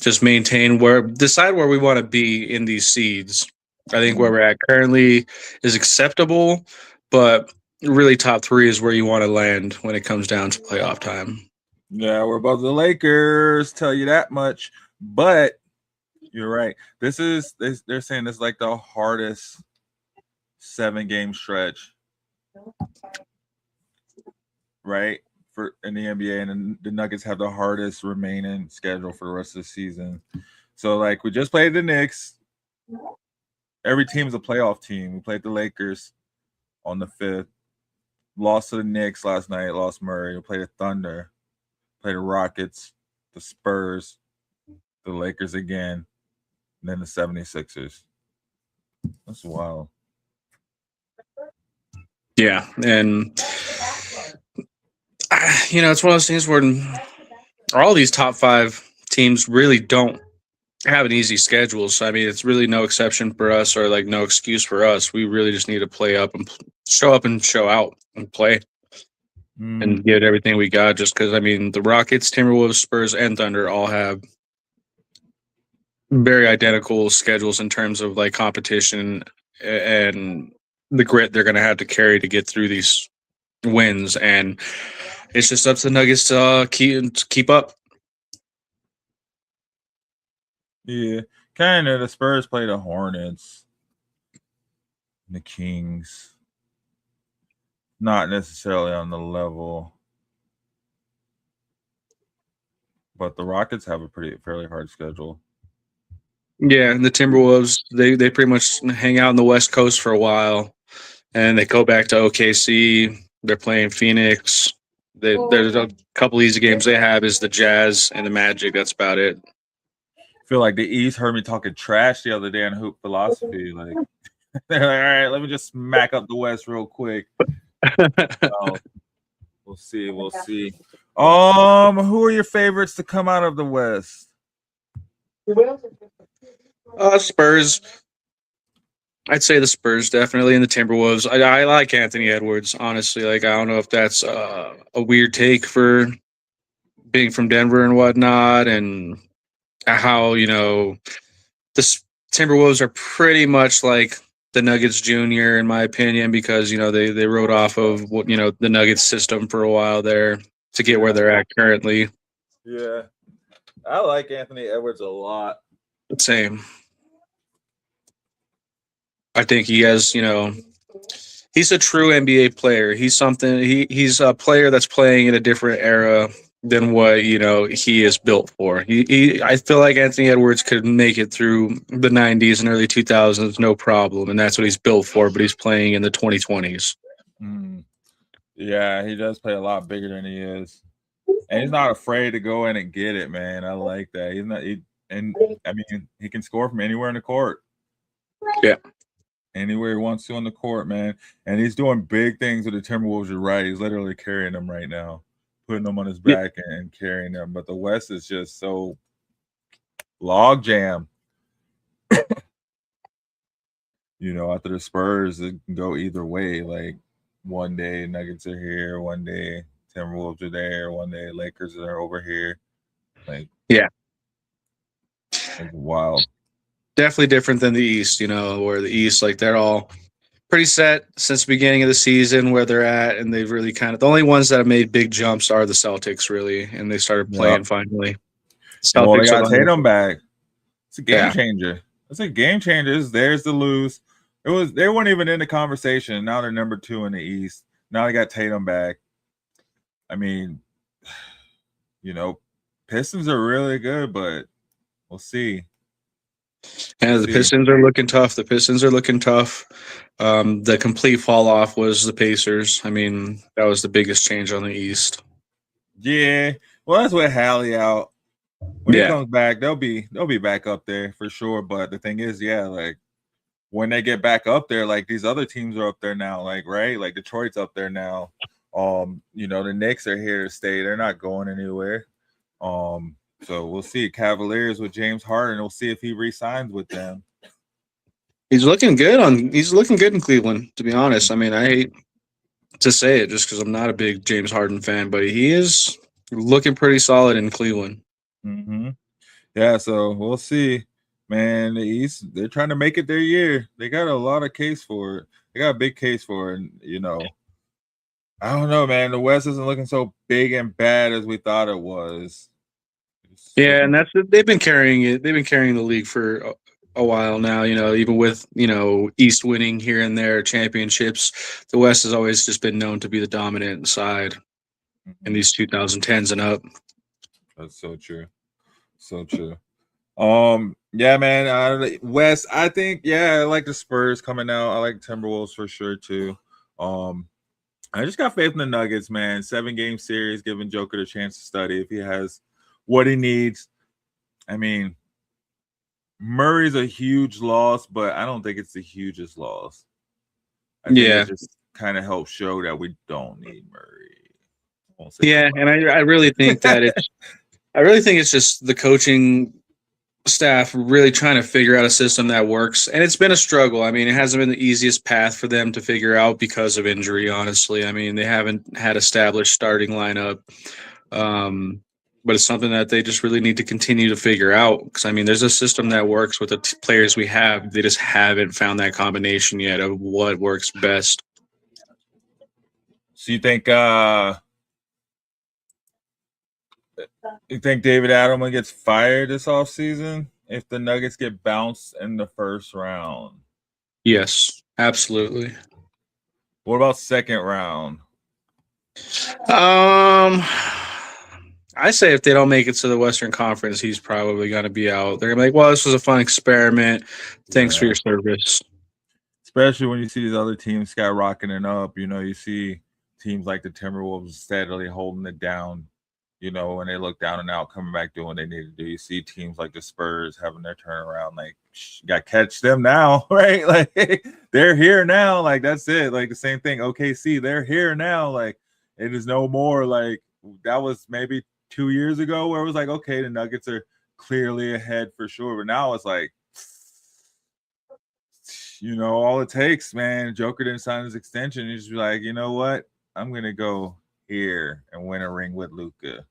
just decide where we want to be in these seeds. I think where we're at currently is acceptable, but really top 3 is where you want to land when it comes down to playoff time. Yeah, we're above the Lakers, tell you that much. But you're right. They're saying this is like the hardest 7-game stretch, right? In the NBA, and the Nuggets have the hardest remaining schedule for the rest of the season. So, like, we just played the Knicks. Every team's a playoff team. We played the Lakers on the 5th. Lost to the Knicks last night. Lost Murray. We played the Thunder. Played the Rockets, the Spurs, the Lakers again, and then the 76ers. That's wild. Yeah, and it's one of those things where all these top 5 teams really don't have an easy schedule. So, it's really no exception for us, or like no excuse for us. We really just need to play up and show out and play and get everything we got. Just because, the Rockets, Timberwolves, Spurs, and Thunder all have very identical schedules in terms of like competition and the grit they're going to have to carry to get through these wins. And it's just up to the Nuggets to keep up. Yeah, kind of. The Spurs play the Hornets, the Kings. Not necessarily on the level, but the Rockets have a fairly hard schedule. Yeah, and the Timberwolves, they pretty much hang out on the West Coast for a while, and they go back to OKC. They're playing Phoenix. There's a couple easy games they have is the Jazz and the Magic. That's about it. I feel like the East heard me talking trash the other day on Hoop Philosophy. Like, they're like, all right, let me just smack up the West real quick. We'll see. Who are your favorites to come out of the West? Spurs. I'd say the Spurs definitely, and the Timberwolves. I like Anthony Edwards, honestly. Like, I don't know if that's a weird take for being from Denver and whatnot, and how the Timberwolves are pretty much like the Nuggets Junior, in my opinion, because they rode off of the Nuggets system for a while there to get where they're at currently. Yeah, I like Anthony Edwards a lot. Same. I think he has, he's a true NBA player. He's he's a player that's playing in a different era than what, he is built for. I feel like Anthony Edwards could make it through the 90s and early 2000s, no problem. And that's what he's built for, but he's playing in the 2020s. Yeah, he does play a lot bigger than he is. And he's not afraid to go in and get it, man. I like that. He can score from anywhere in the court. Yeah. Anywhere he wants to on the court, man. And he's doing big things with the Timberwolves. You're right. He's literally carrying them right now, putting them on his back and carrying them. But the West is just so log jam. After the Spurs, it can go either way. Like, one day Nuggets are here, one day Timberwolves are there, one day Lakers are over here. Like, yeah, it's wild. Definitely different than the East, where the East, like, they're all pretty set since the beginning of the season where they're at, and they've really the only ones that have made big jumps are the Celtics, really, and they started playing finally. Well, they got Tatum back. It's a game changer. It's a game changer. It's theirs to lose. They weren't even in the conversation. Now they're number 2 in the East. Now they got Tatum back. Pistons are really good, but we'll see. And the Pistons are looking tough. The complete fall off was the Pacers. I mean, that was the biggest change on the East. Yeah. Well, that's with Hallie out. When he Yeah. comes back, they'll be back up there for sure. But the thing is, yeah, like when they get back up there, like these other teams are up there now, like right, like Detroit's up there now. You know, the Knicks are here to stay; they're not going anywhere. So we'll see. Cavaliers with James Harden, we'll see if he re-signs with them. He's looking good in Cleveland, to be honest. I mean, I hate to say it just because I'm not a big James Harden fan, but he is looking pretty solid in Cleveland. Mm-hmm. Yeah, so we'll see. Man, the East, they're trying to make it their year. They got a lot of case for it. They got a big case for it. And, you know, I don't know, man. The West isn't looking so big and bad as we thought it was. Yeah, and they've been carrying it. They've been carrying the league for a while now. You know, even with East winning here and there championships, the West has always just been known to be the dominant side in these 2010s and up. That's so true. So true. Yeah, man. West, I think, yeah, I like the Spurs coming out. I like Timberwolves for sure too. I just got faith in the Nuggets, man. 7-game series, giving Joker the chance to study if he has what he needs. I mean, Murray's a huge loss, but I don't think it's the hugest loss. I think it just kind of helps show that we don't need Murray. Yeah, and I really think that it's just the coaching staff really trying to figure out a system that works, and it's been a struggle. I mean, it hasn't been the easiest path for them to figure out because of injury, honestly. I mean, they haven't had established starting lineup, but it's something that they just really need to continue to figure out, because I mean, there's a system that works with the players we have. They just haven't found that combination yet of what works best. So you think David Adelman gets fired this offseason if the Nuggets get bounced in the first round? Yes, absolutely. What about second round? I say if they don't make it to the Western Conference, he's probably going to be out. They're going to be like, well, this was a fun experiment. Thanks for your service. Especially when you see these other teams skyrocketing up. You know, you see teams like the Timberwolves steadily holding it down. You know, when they look down and out, coming back doing what they need to do. You see teams like the Spurs having their turnaround. Like, you got to catch them now, right? Like, they're here now. Like, that's it. Like, the same thing. OKC, they're here now. Like, it is no more like that was maybe 2 years ago where it was like, okay, the Nuggets are clearly ahead for sure. But now it's like, you know, all it takes, man. Joker didn't sign his extension. You just be like, you know what? I'm going to go here and win a ring with Luka.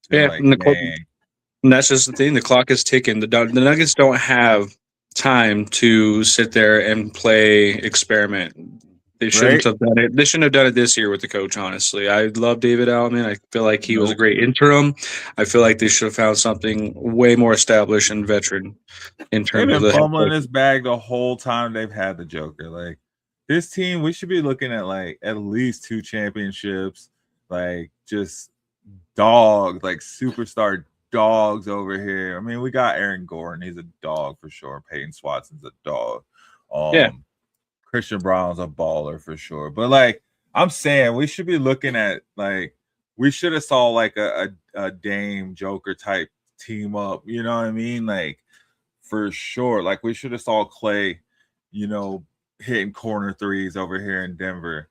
Yeah, like, and that's just the thing. The clock is ticking. The Nuggets don't have time to sit there and play experiment. They shouldn't have done it. They shouldn't have done it this year with the coach, honestly. I love David Adelman. I feel like he was a great interim. I feel like they should have found something way more established and veteran in terms of the fumbling this bag the whole time they've had the Joker. Like, this team, we should be looking at like at least 2 championships, like just dogs, like superstar dogs over here. I mean, we got Aaron Gordon, he's a dog for sure. Peyton Swatson's a dog. Christian Brown's a baller for sure. But like I'm saying, we should be looking at like we should have saw like a Dame Joker type team up. You know what I mean? Like for sure. Like we should have saw Clay, you know, hitting corner threes over here in Denver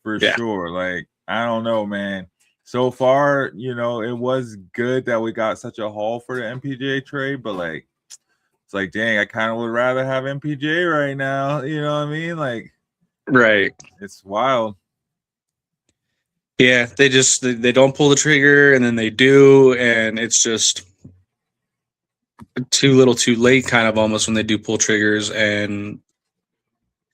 for sure. Like I don't know, man. So far, you know, it was good that we got such a haul for the MPJ trade, but like, it's like, dang, I kind of would rather have MPJ right now. You know what I mean? Like, right. It's wild. Yeah, they don't pull the trigger, and then they do, and it's just too little, too late, kind of almost when they do pull triggers, and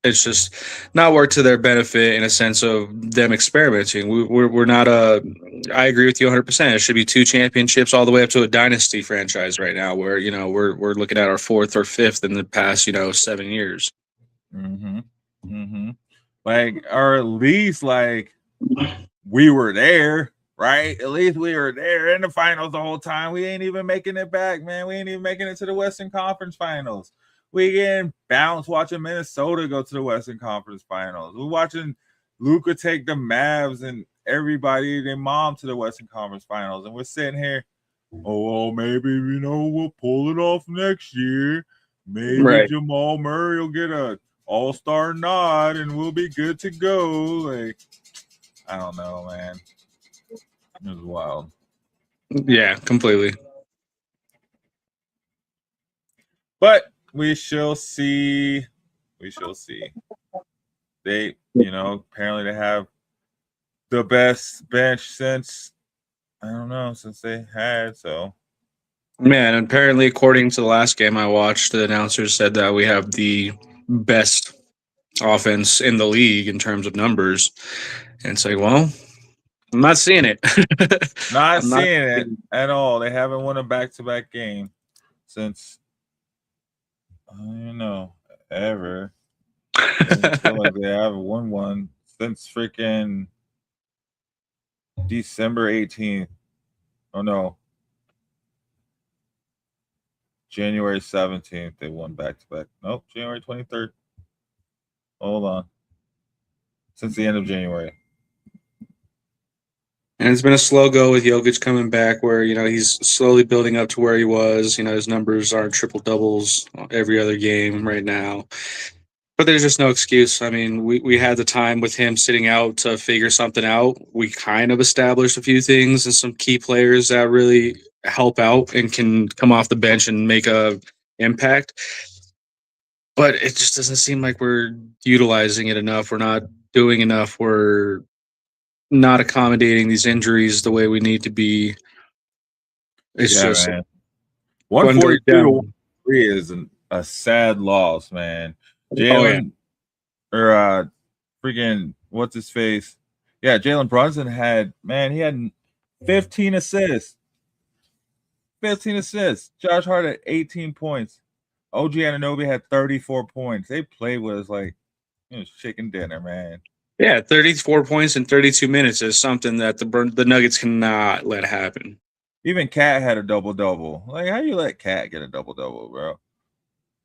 it's just not worked to their benefit in a sense of them experimenting. We're not I agree with you 100%. It should be 2 championships all the way up to a dynasty franchise right now, where you know we're looking at our 4th or 5th in the past 7 years. Like, or at least like we were there. right? At least we were there in the finals the whole time. We ain't even making it back, man. We ain't even making it to the Western Conference Finals. We getting bounced watching Minnesota go to the Western Conference Finals. We're watching Luka take the Mavs and everybody, their mom, to the Western Conference Finals. And we're sitting here, well, maybe, we'll pull it off next year. Maybe Jamal Murray will get a all-star nod and we'll be good to go. Like, I don't know, man. It was wild. Yeah, completely. But we shall see. We shall see. They, apparently they have the best bench since they had. So, man, apparently, according to the last game I watched, the announcers said that we have the best offense in the league in terms of numbers. And it's like, well, I'm not seeing it. not seeing it at all. They haven't won a back-to-back game since, ever. I feel like they haven't won one since freaking December 18th. Oh, no. January 17th, they won back-to-back. Nope, January 23rd. Hold on. Since the end of January. And it's been a slow go with Jokic coming back where, he's slowly building up to where he was. His numbers aren't triple doubles every other game right now. But there's just no excuse. I mean, we had the time with him sitting out to figure something out. We kind of established a few things and some key players that really help out and can come off the bench and make a impact. But it just doesn't seem like we're utilizing it enough. We're not doing enough. We're not accommodating these injuries the way we need to be. It's just man. 142 is a sad loss, man. Jalen or freaking what's his face? Yeah, Jalen Brunson had 15 assists. 15 assists. Josh Hart had 18 points. OG Anunoby had 34 points. They played with us like chicken dinner, man. Yeah, 34 points in 32 minutes is something that the Nuggets cannot let happen. Even Cat had a double-double. Like, how you let Cat get a double-double, bro?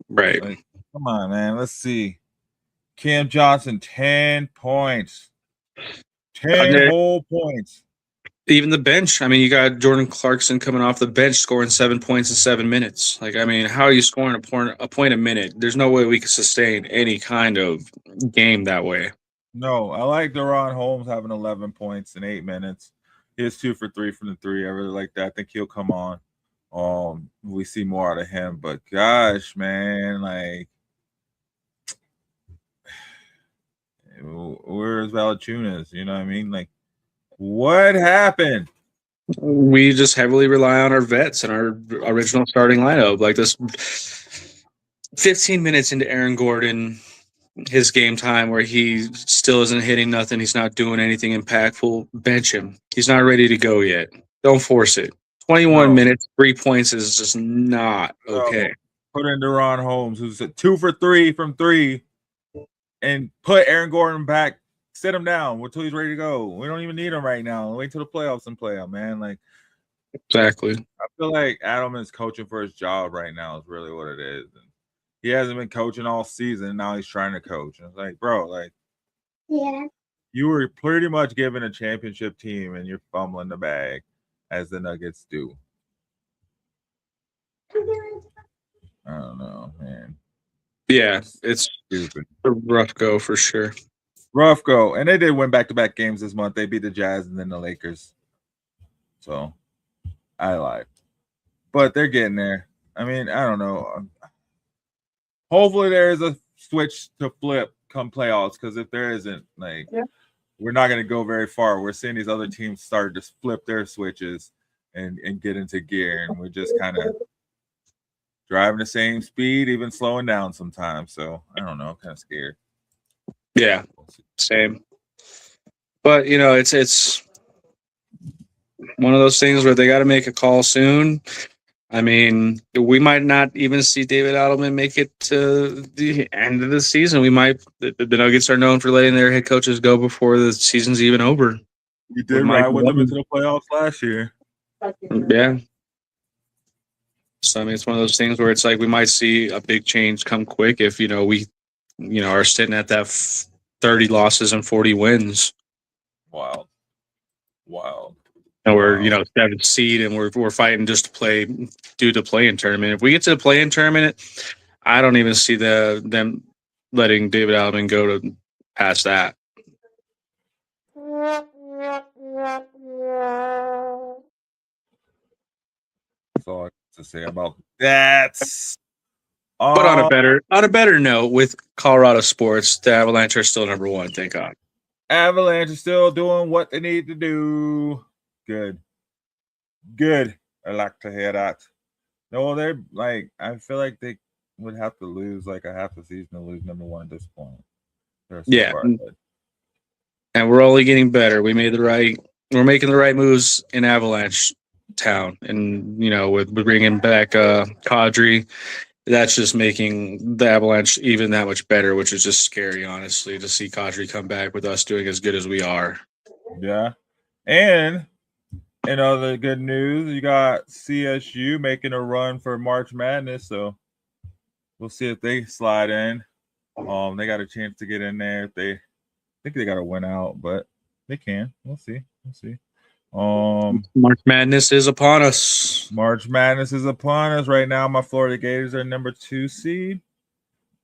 Right. Like, come on, man. Let's see. Cam Johnson, 10 points. 10 whole points. Even the bench. I mean, you got Jordan Clarkson coming off the bench scoring 7 points in 7 minutes. Like, I mean, how are you scoring a point a minute? There's no way we can sustain any kind of game that way. No, I like Deron Holmes having 11 points in 8 minutes. He was 2 for 3 from the three. I really like that. I think he'll come on. We see more out of him. But gosh, man, like, where's Valanciunas? You know what I mean? Like, what happened? We just heavily rely on our vets and our original starting lineup. Like this 15 minutes into Aaron Gordon, his game time where he still isn't hitting nothing. He's not doing anything impactful. Bench him. He's not ready to go yet. Don't force it. 21 minutes, 3 points is just not okay. Put in Deron Holmes, who's 2 for 3 from 3, and put Aaron Gordon back. Sit him down until he's ready to go. We don't even need him right now. Wait till the playoffs and play him, man. Like, exactly. I feel like Adam is coaching for his job right now is really what it is. And he hasn't been coaching all season. Now he's trying to coach. And it's like, bro, like, you were pretty much given a championship team and you're fumbling the bag as the Nuggets do. I don't know, man. Yeah, it's stupid. A rough go for sure. Rough go. And they did win back-to-back games this month. They beat the Jazz and then the Lakers. So, I lied. But they're getting there. I mean, I don't know. Hopefully there is a switch to flip come playoffs, because if there isn't, like, we're not going to go very far. We're seeing these other teams start to flip their switches and get into gear, and we're just kind of driving the same speed, even slowing down sometimes. So, I don't know. I'm kind of scared. Yeah, same. But, you know, it's one of those things where they got to make a call soon. I mean, we might not even see David Adelman make it to the end of the season. We might. The Nuggets are known for letting their head coaches go before the season's even over. You did ride with them into the playoffs last year. Yeah. So I mean, it's one of those things where it's like we might see a big change come quick if we are sitting at that 30 losses and 40 wins. Wild. And we're 7th seed, and we're fighting just to play due to play-in tournament. If we get to the play-in tournament, I don't even see them letting David Allen go to past that. That's all I have to say about that. But on a better note, with Colorado sports, the Avalanche are still number 1. Thank God. Avalanche is still doing what they need to do. Good. I like to hear that. No, they're like, I feel like they would have to lose like a half a season to lose number 1 at this point. Yeah. And we're only getting better. We're making the right moves in Avalanche town. And, with bringing back Kadri, that's just making the Avalanche even that much better, which is just scary, honestly, to see Kadri come back with us doing as good as we are. Yeah. And in other good news, you got CSU making a run for March Madness, so we'll see if they slide in. They got a chance to get in there. I think they got to win out, but they can. We'll see. March Madness is upon us. Right now. My Florida Gators are number 2 seed,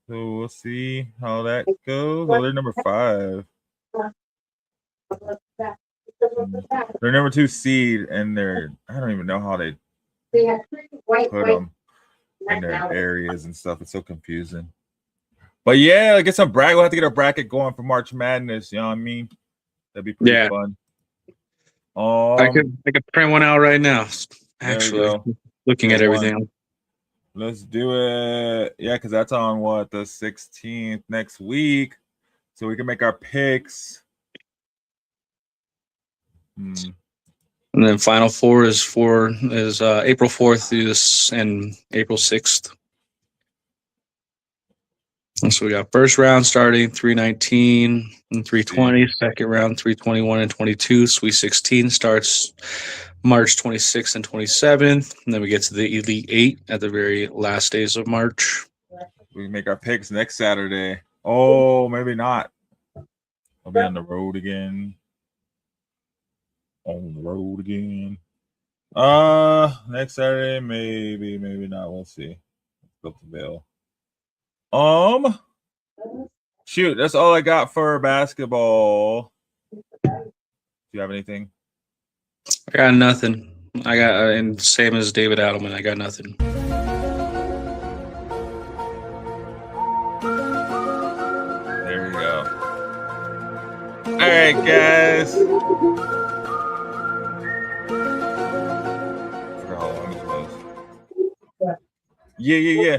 so we'll see how that goes. Well, they're number 5. They're number 2 seed, and I don't even know how they put them in their areas and stuff. It's so confusing. But yeah, get some bracket. We'll have to get a bracket going for March Madness. You know what I mean? That'd be pretty fun. I could print one out right now. Actually, looking at everything. Let's do it. Yeah, because that's on the 16th next week, so we can make our picks. And then Final Four is April 4th through and April 6th. And so we got first round starting 319 and 320, second round 321 and 22. Sweet 16 starts March 26th and 27th, and then we get to the Elite 8 at the very last days of March. We can make our picks next Saturday. Oh, maybe not. I'll be on the road again. Next Saturday, maybe not. We'll see. Let's go to Bill. Shoot, that's all I got for basketball. Do you have anything? I got nothing. And same as David Adelman, I got nothing. There you go. All right, guys. Yeah.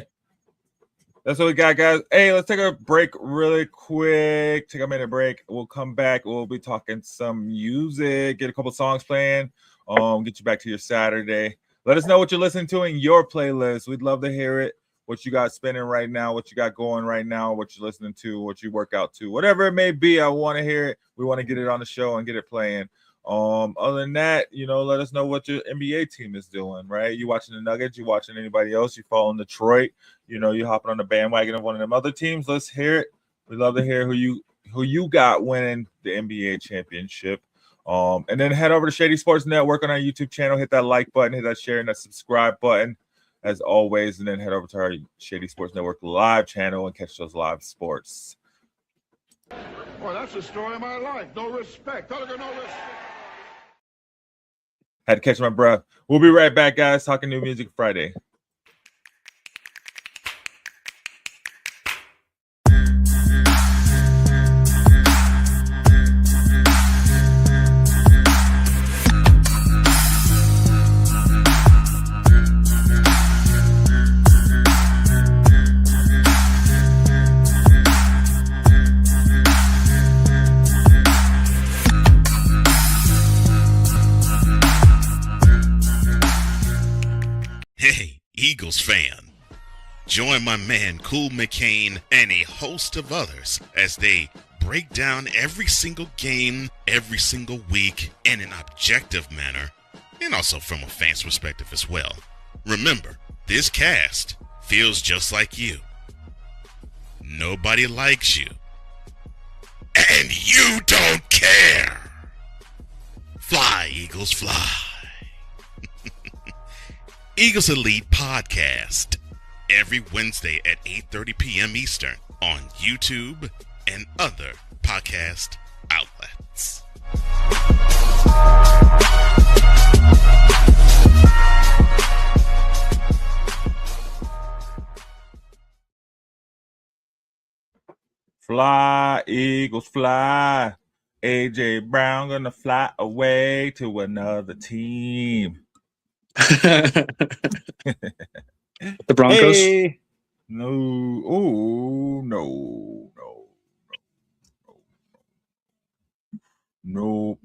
That's what we got, guys. Hey, let's take a break really quick. Take a minute break. We'll come back. We'll be talking some music, get a couple songs playing, get you back to your Saturday. Let us know what you're listening to in your playlist. We'd love to hear it. What you got spinning right now, what you got going right now, what you're listening to, what you work out to, whatever it may be. I want to hear it. We want to get it on the show and get it playing. Other than that, let us know what your NBA team is doing, right? You watching the Nuggets, you watching anybody else, you following Detroit, you hopping on the bandwagon of one of them other teams. Let's hear it. We'd love to hear who you got winning the NBA championship. And then head over to Shady Sports Network on our YouTube channel, hit that like button, hit that share and that subscribe button as always, and then head over to our Shady Sports Network live channel and catch those live sports. Well, that's the story of my life. No respect. No respect. Had to catch my breath. We'll be right back, guys. Talking New Music Friday. Eagles fan. Join my man Cool McCain and a host of others as they break down every single game, every single week in an objective manner, and also from a fan's perspective as well. Remember, this cast feels just like you. Nobody likes you. And you don't care. Fly, Eagles, fly. Eagles Elite Podcast. Every Wednesday at 8:30 p.m. Eastern on YouTube and other podcast outlets. Fly, Eagles, fly. AJ Brown gonna fly away to another team. The Broncos? Hey. No. Oh, no. No.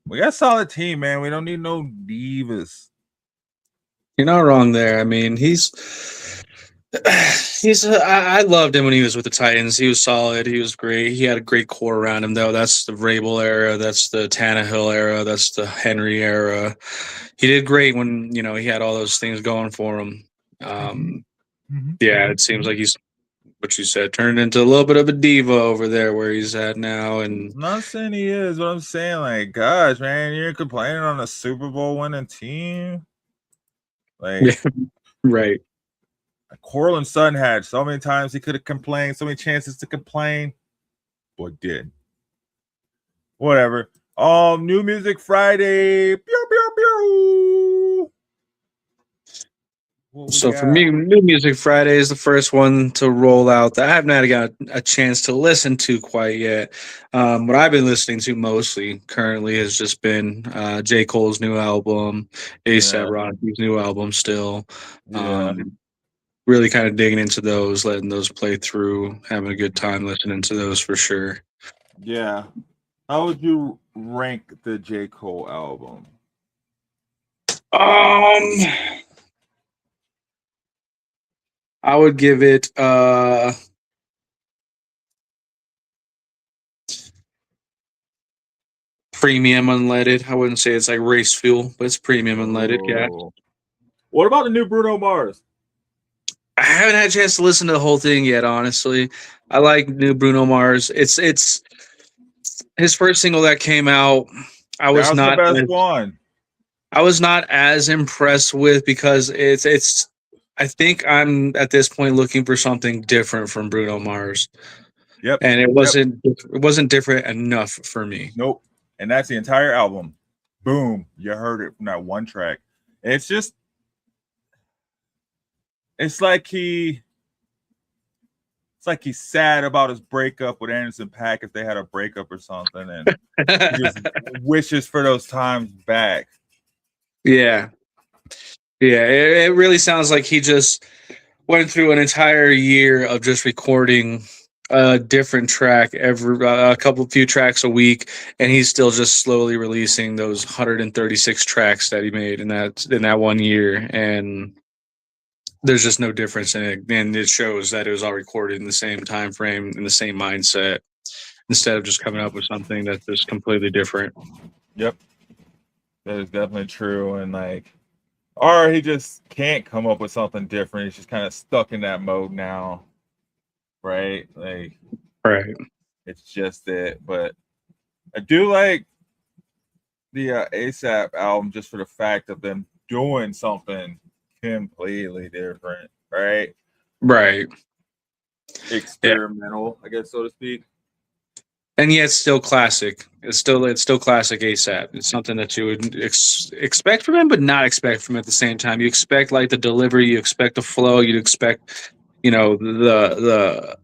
We got a solid team, man. We don't need no divas. You're not wrong there. I mean, I loved him when he was with the Titans. He was solid. He was great. He had a great core around him, though. That's the Vrabel era. That's the Tannehill era. That's the Henry era. He did great when, he had all those things going for him. Yeah, it seems like he's, what you said, turned into a little bit of a diva over there where he's at now. And I'm not saying he is, but I'm saying, like, gosh, man, you're complaining on a Super Bowl winning team. Like, right. Cortland Sutton had so many times he could have complained, so many chances to complain, but did. Whatever. New Music Friday. Pew, pew, pew. So for me, New Music Friday is the first one to roll out that I haven't got a chance to listen to quite yet. What I've been listening to mostly currently has just been J. Cole's new album, A$AP Rocky's new album still. Really kind of digging into those, letting those play through, having a good time listening to those for sure. Yeah. How would you rank the J. Cole album? I would give it premium unleaded. I wouldn't say it's like race fuel, but it's premium unleaded. Yeah. What about the new Bruno Mars? I haven't had a chance to listen to the whole thing yet, honestly. I like new Bruno Mars. It's his first single that came out. That was not the best one. I was not as impressed with because it's I think I'm at this point looking for something different from Bruno Mars. Yep. And it wasn't different enough for me. Nope. And that's the entire album. Boom. You heard it from that one track. It's like he's sad about his breakup with Anderson .Paak if they had a breakup or something, and he just wishes for those times back. Yeah. It really sounds like he just went through an entire year of just recording a different track few tracks a week, and he's still just slowly releasing those 136 tracks that he made in that 1 year, and there's just no difference in it. And it shows that it was all recorded in the same time frame, in the same mindset, instead of just coming up with something that's just completely different. Yep. That is definitely true. And or he just can't come up with something different. He's just kind of stuck in that mode now. Right? Right. It's just it. But I do like the A$AP album just for the fact of them doing something completely different, right? Right. Experimental, I guess, so to speak. And yet still classic. It's still classic A$AP. It's something that you would expect from him, but not expect from him at the same time. You expect the delivery, you expect the flow, you'd expect, the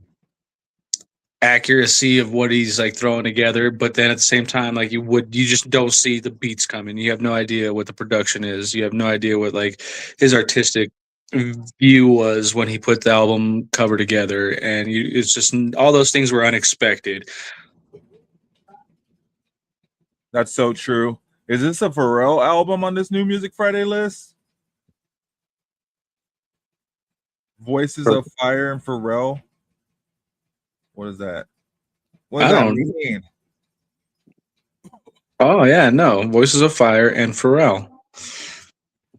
accuracy of what he's throwing together, but then at the same time, you just don't see the beats coming. You have no idea what the production is. You have no idea what his artistic view was when he put the album cover together, and it's just all those things were unexpected. That's so true. Is this a Pharrell album on this New Music Friday list? Voices of Fire and Pharrell. What is that? What does I that don't. mean? Oh yeah, no. Voices of Fire and Pharrell.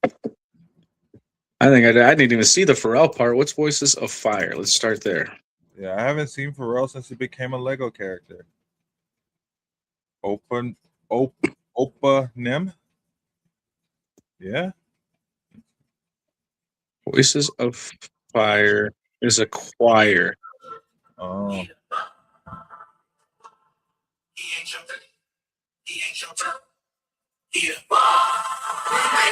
I think I didn't even see the Pharrell part. What's Voices of Fire? Let's start there. Yeah, I haven't seen Pharrell since he became a Lego character. Opa Nim. Yeah. Voices of Fire is a choir. Oh. They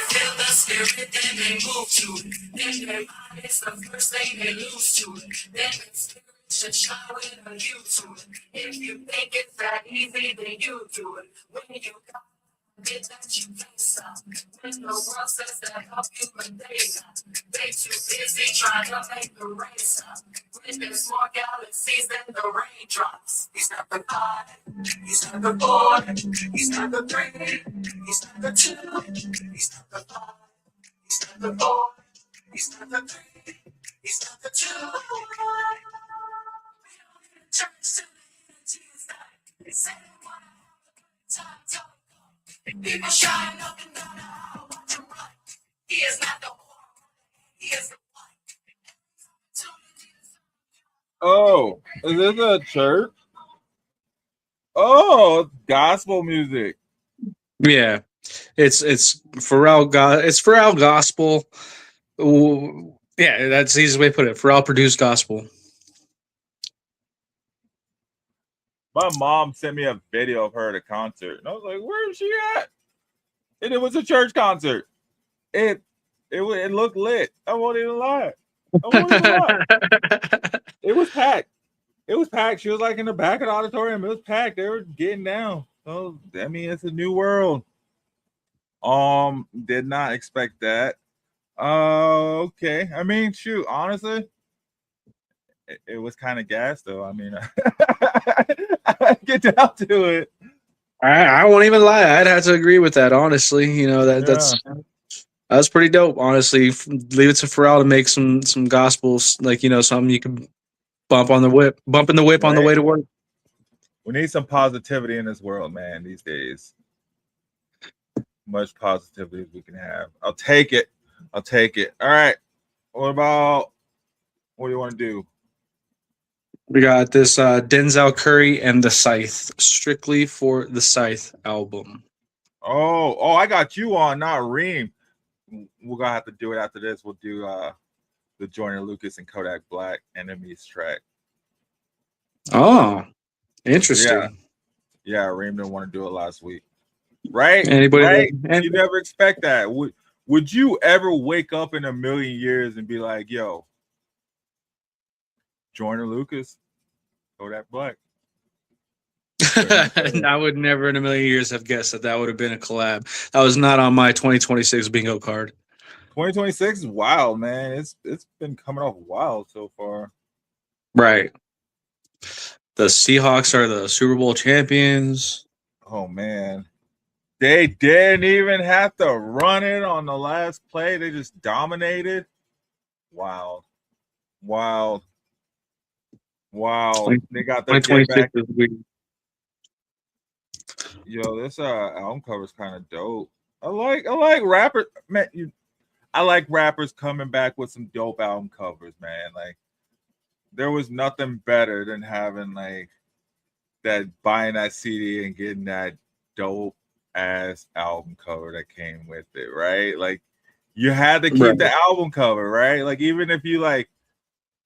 feel the spirit, then they move to it. Then their mind is the first thing they lose to it. Then the spirit should shine with a you to it. If you think it's that easy, then you do it. When you got it, that you face up. When the world says to help you, but they not. They too busy trying to make the race up. When there's more galaxies than the raindrops. He's not the 5, he's not the 4, he's not the 3, he's not the 2, he's not the 5, he's not the 4, he's not the 3, he's not the 2. People shine up and down the aisle, watch him run. He is not the one, he is the one. Oh, is this a church? Oh, gospel music. Yeah, it's Pharrell. It's Pharrell gospel. Ooh, yeah, that's the easiest way to put it. Pharrell produced gospel. My mom sent me a video of her at a concert, and I was like, "Where is she at?" And it was a church concert. It looked lit. I won't even lie. It was packed. It was packed. She was like in the back of the auditorium. It was packed. They were getting down. So I mean, it's a new world. Did not expect that. Okay. I mean, shoot, honestly, it was kind of gas though. I mean, I get down to it. I won't even lie. I'd have to agree with that. Honestly, you know that's pretty dope. Honestly, leave it to Pharrell to make some gospels, like something you can bump in the whip Right. on the way to work. We need some positivity in this world, man. These days, much positivity as we can have. I'll take it. All right. What do you want to do? We got this Denzel Curry and the Scythe, strictly for the Scythe album. Oh, I got you on, not Reem. We're gonna have to do it after this. We'll do the Joyner Lucas and Kodak Black Enemies track. Oh, interesting. Yeah, Reem didn't want to do it last week. Right? Anybody? Right? You never expect that. Would you ever wake up in a million years and be like, yo, Joyner Lucas, Kodak Black? I would never in a million years have guessed that would have been a collab. That was not on my 2026 bingo card. 2026 is wild, man. It's been coming off wild so far. Right. The Seahawks are the Super Bowl champions. Oh man. They didn't even have to run it on the last play. They just dominated. Wild. They got their get back. Yo, this album cover is kind of dope. I like rappers, man. I like rappers coming back with some dope album covers, man. Like there was nothing better than having like buying that CD and getting that dope ass album cover that came with it, right? Like you had to keep the album cover, right? Like even if you like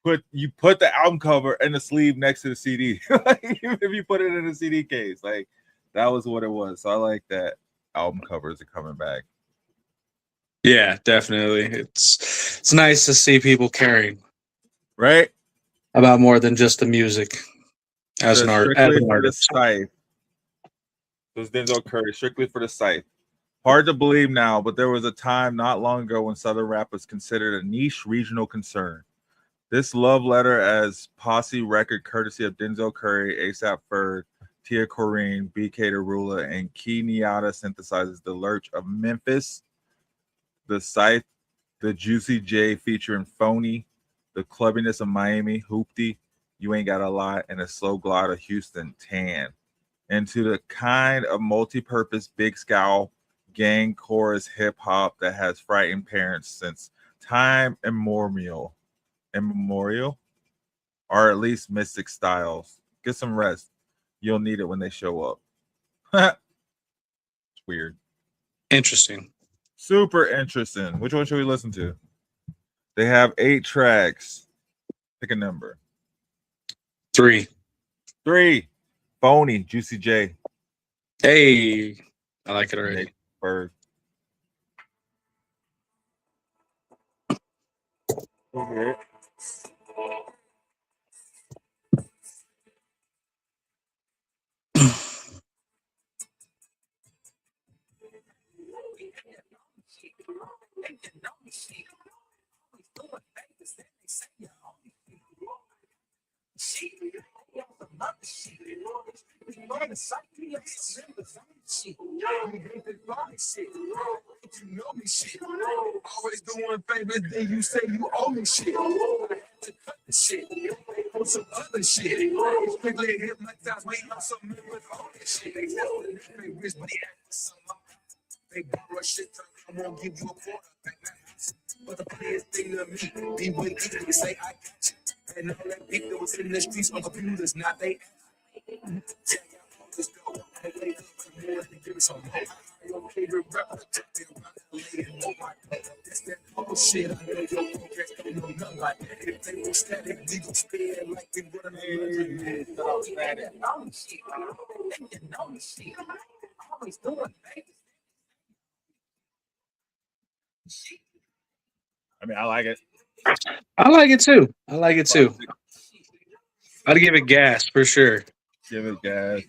put the album cover in the sleeve next to the CD, like, even if you put it in a CD case, like that was what it was. So I like that album covers are coming back. Yeah, definitely. It's nice to see people caring, right, about more than just the music as an artist. Scythe. So it's Denzel Curry, strictly for the Scythe. Hard to believe now, but there was a time not long ago when Southern rap was considered a niche regional concern. This love letter as posse record courtesy of Denzel Curry, ASAP Ferg, Tia Corrine, BK Darula, and Key Niata synthesizes the lurch of Memphis, the Scythe, the Juicy J featuring Phony, the clubbiness of Miami, Hoopty, You Ain't Got a Lot, and a slow glider, Houston, Tan. Into the kind of multi-purpose big scowl gang chorus hip hop that has frightened parents since time immemorial, or at least Mystic Styles. Get some rest. You'll need it when they show up. It's weird. Interesting. Super interesting. Which one should we listen to? They have 8 tracks. Pick a number. 3. 3. Phony, Juicy J. Hey, I like it already. Nick Berg. Okay. Always doing favors, then you say you owe me shit. To cut the shit, on some other shit. Strictly hypnotized, waiting on some men with all this shit. They know that they rich, but he acting so low. They borrow shit, I won't give you a quarter. But the funniest thing to me, be when they say I got you. And all that beat that was in the streets on computers, not they. Shit, I know your podcast don't know nothing like that. If they were static, we gon' spin like we run I mean, I like it. I like it too. I'd give it gas for sure. Give it gas.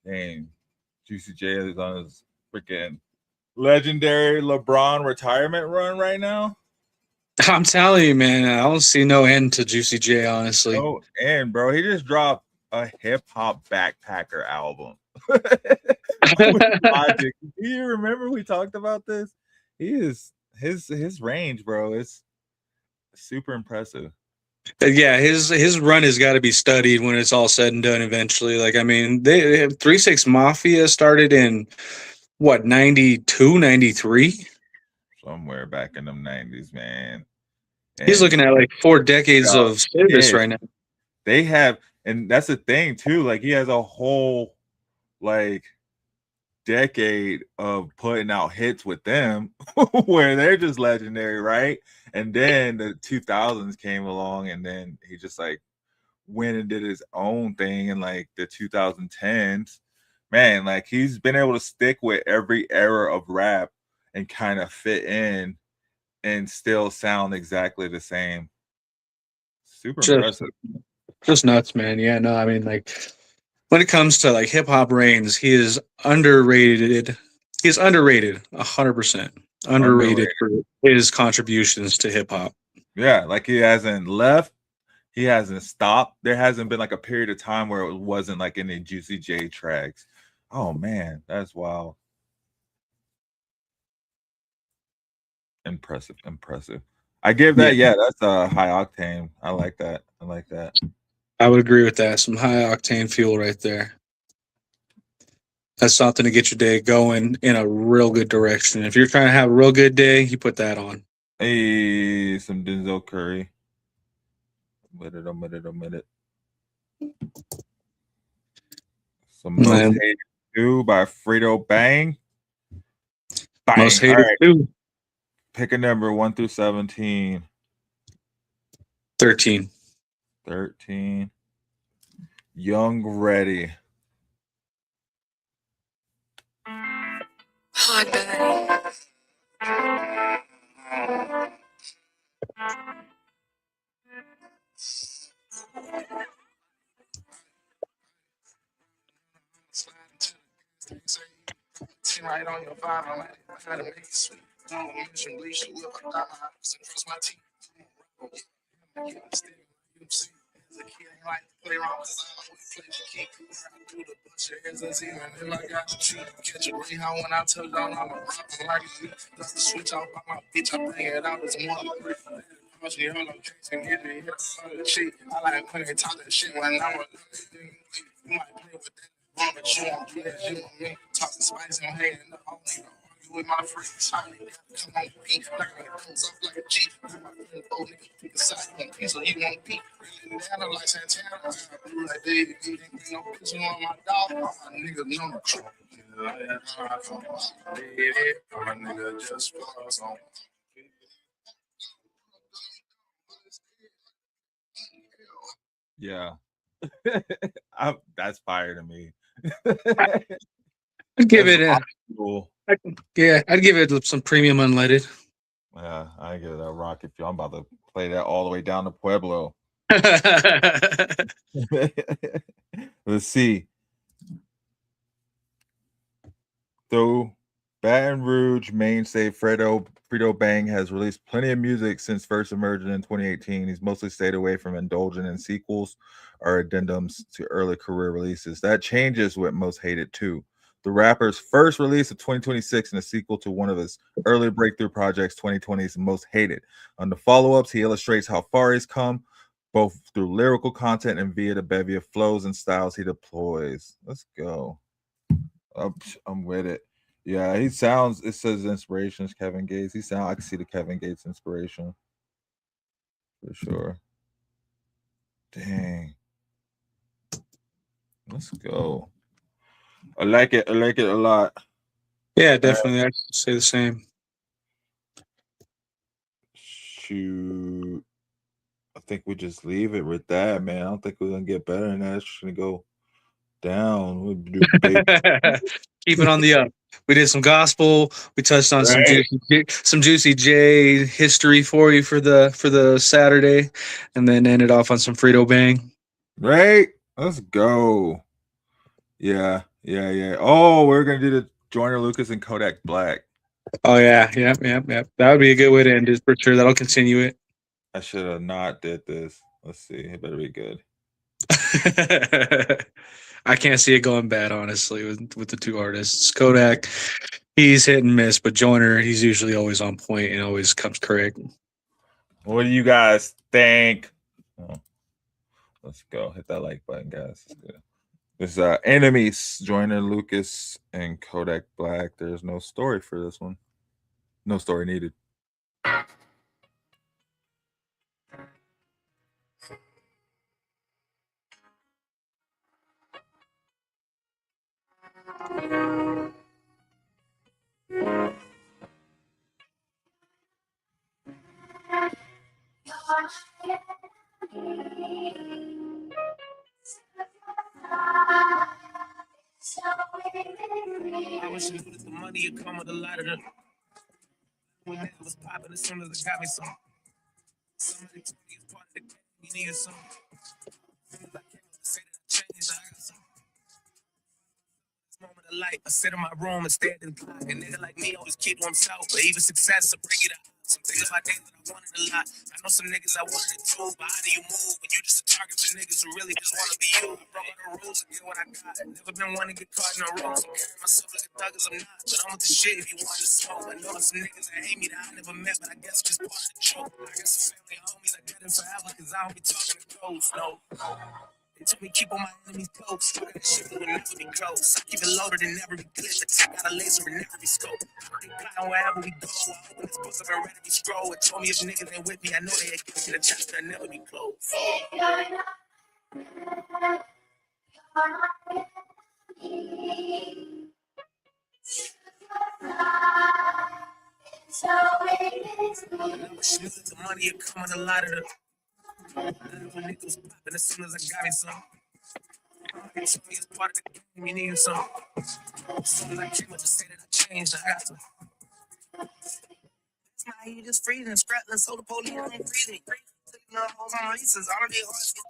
Dang. Juicy J is on his freaking legendary LeBron retirement run right now. I'm telling you, man, I don't see no end to Juicy J, honestly. Oh, and bro, he just dropped a hip hop backpacker album. Do you remember we talked about this? He is his range, bro. It's super impressive. Yeah, his run has got to be studied when it's all said and done eventually. Like, I mean, they have 3-6 Mafia started in what, 92, 93? Somewhere back in them 90s, man. And he's looking at like 4 decades of service right now. They have, and that's the thing too, like he has a whole like decade of putting out hits with them where they're just legendary, right? And then the 2000s came along, and then he just like went and did his own thing in like the 2010s. Man, like he's been able to stick with every era of rap and kind of fit in and still sound exactly the same. Super impressive. Just nuts, man. Yeah, no, I mean, like when it comes to like hip hop reigns, he is underrated. He's underrated, 100%. Underrated for his contributions to hip hop. Yeah, like he hasn't left, he hasn't stopped. There hasn't been like a period of time where it wasn't like any Juicy J tracks. Oh man, that's wild. Impressive. I give that, yeah, that's a high octane. I like that. I would agree with that. Some high octane fuel right there. That's something to get your day going in a real good direction. If you're trying to have a real good day, you put that on. Hey, some Denzel Curry. Minute. Some Most Hated 2 by Fredo Bang. Most Hated 2. Pick a number 1 through 17. 13. Young Ready. Hi, Daddy. Right on your vibe, I'm like, I had to make it sweet. Don't mention bleach, you will put down my eyes and cross my teeth. You understand? You see, as a kid, I like to play around with I always play the key. I do the bunch of heads and see, and then I got the cheat. Catch a Greyhound when I touch down, I'm a rock, I'm like a beat. That's the switch out by my bitch, I bring it out, it's more than 3. Must be on location, get me hit some shit. I like when they talk that shit when I'm with you might play with that. Wrong, but you won't do that shit with me. Talking spice and hate, and I don't need to argue with my friends. I need to come on beat, like I goes up like a G. Like my friend, old nigga, pick a side, you want peace or you want beat. Really, that look like Santana. I do like David, you ain't bring no picture on my dog. All my niggas know the truth. My nigga just falls on. Yeah. That's fire to me. I'd give That's it cool. I'd give it some premium unleaded. Yeah, I give that rocket fuel. I'm about to play that all the way down to Pueblo. Let's see. Though Baton Rouge mainstay Frito Bang has released plenty of music since first emerging in 2018, he's mostly stayed away from indulging in sequels or addendums to early career releases. That changes with Most Hated 2. The rapper's first release of 2026 and a sequel to one of his early breakthrough projects, 2020's Most Hated. On the follow-ups, he illustrates how far he's come, both through lyrical content and via the bevy of flows and styles he deploys. Let's go. I'm with it. Yeah, he sounds. It says inspirations Kevin Gates. I can see the Kevin Gates inspiration for sure. Dang. Let's go. I like it. I like it a lot. Yeah, definitely. I'd say the same. Shoot. I think we just leave it with that, man. I don't think we're gonna get better than that. It's just gonna go down. We'll do big. Keep it on the up. We did some gospel. We touched on some juicy J history for you for the Saturday, and then ended off on some Frito Bang. Right. Let's go. Yeah. Oh, we're gonna do the Joyner Lucas and Kodak Black. Oh yeah. That would be a good way to end it for sure. That'll continue it. I should have not did this. Let's see. It better be good. I can't see it going bad, honestly, with the two artists. Kodak, he's hit and miss, but Joyner, he's usually always on point and always comes correct. What do you guys think? Oh, let's go. Hit that like button, guys. Let's go. There's Enemies, Joyner Lucas and Kodak Black. There's no story for this one. No story needed. I wish you knew that the money would come with a lot of them. When that was popping, as soon as it got me some. Somebody told me it's part of the game, you needed some. As soon as I came up to say that I changed, I got some. This moment of light, I sit in my room and stare at the clock. A nigga like me always keep to himself, but even success will bring you to some things about days that I wanted a lot. I know some niggas I wanted it too, but how do you move when you just a target for niggas who really just want to be you? I broke all the rules to get what I got. Never been one to get caught in a row, so carry myself like a thug as I'm not. But I'm with the shit if you want to smoke. I know there's some niggas that hate me that I never met, but I guess it's just part of the joke. I got some family homies I got in forever, cause I don't be talking to ghosts, no. They told me keep all my enemies close. Talking that shit will never be close. I keep it loaded and never be clipped. I got a laser and never be scoped. They plotting wherever we go. I open this book up and ready to be scroll. It told me if niggas ain't with me, I know they ain't giving me the chapter and never be closed. The money will come with a lot of the when niggas popping as soon as I got me some. They told me it's part of the game, you need some. As soon as I came up to say that I changed, I got some. It's not you just freezing, scrapping, so the police ain't breathing. Taking the hoes on leases, all of their hearts get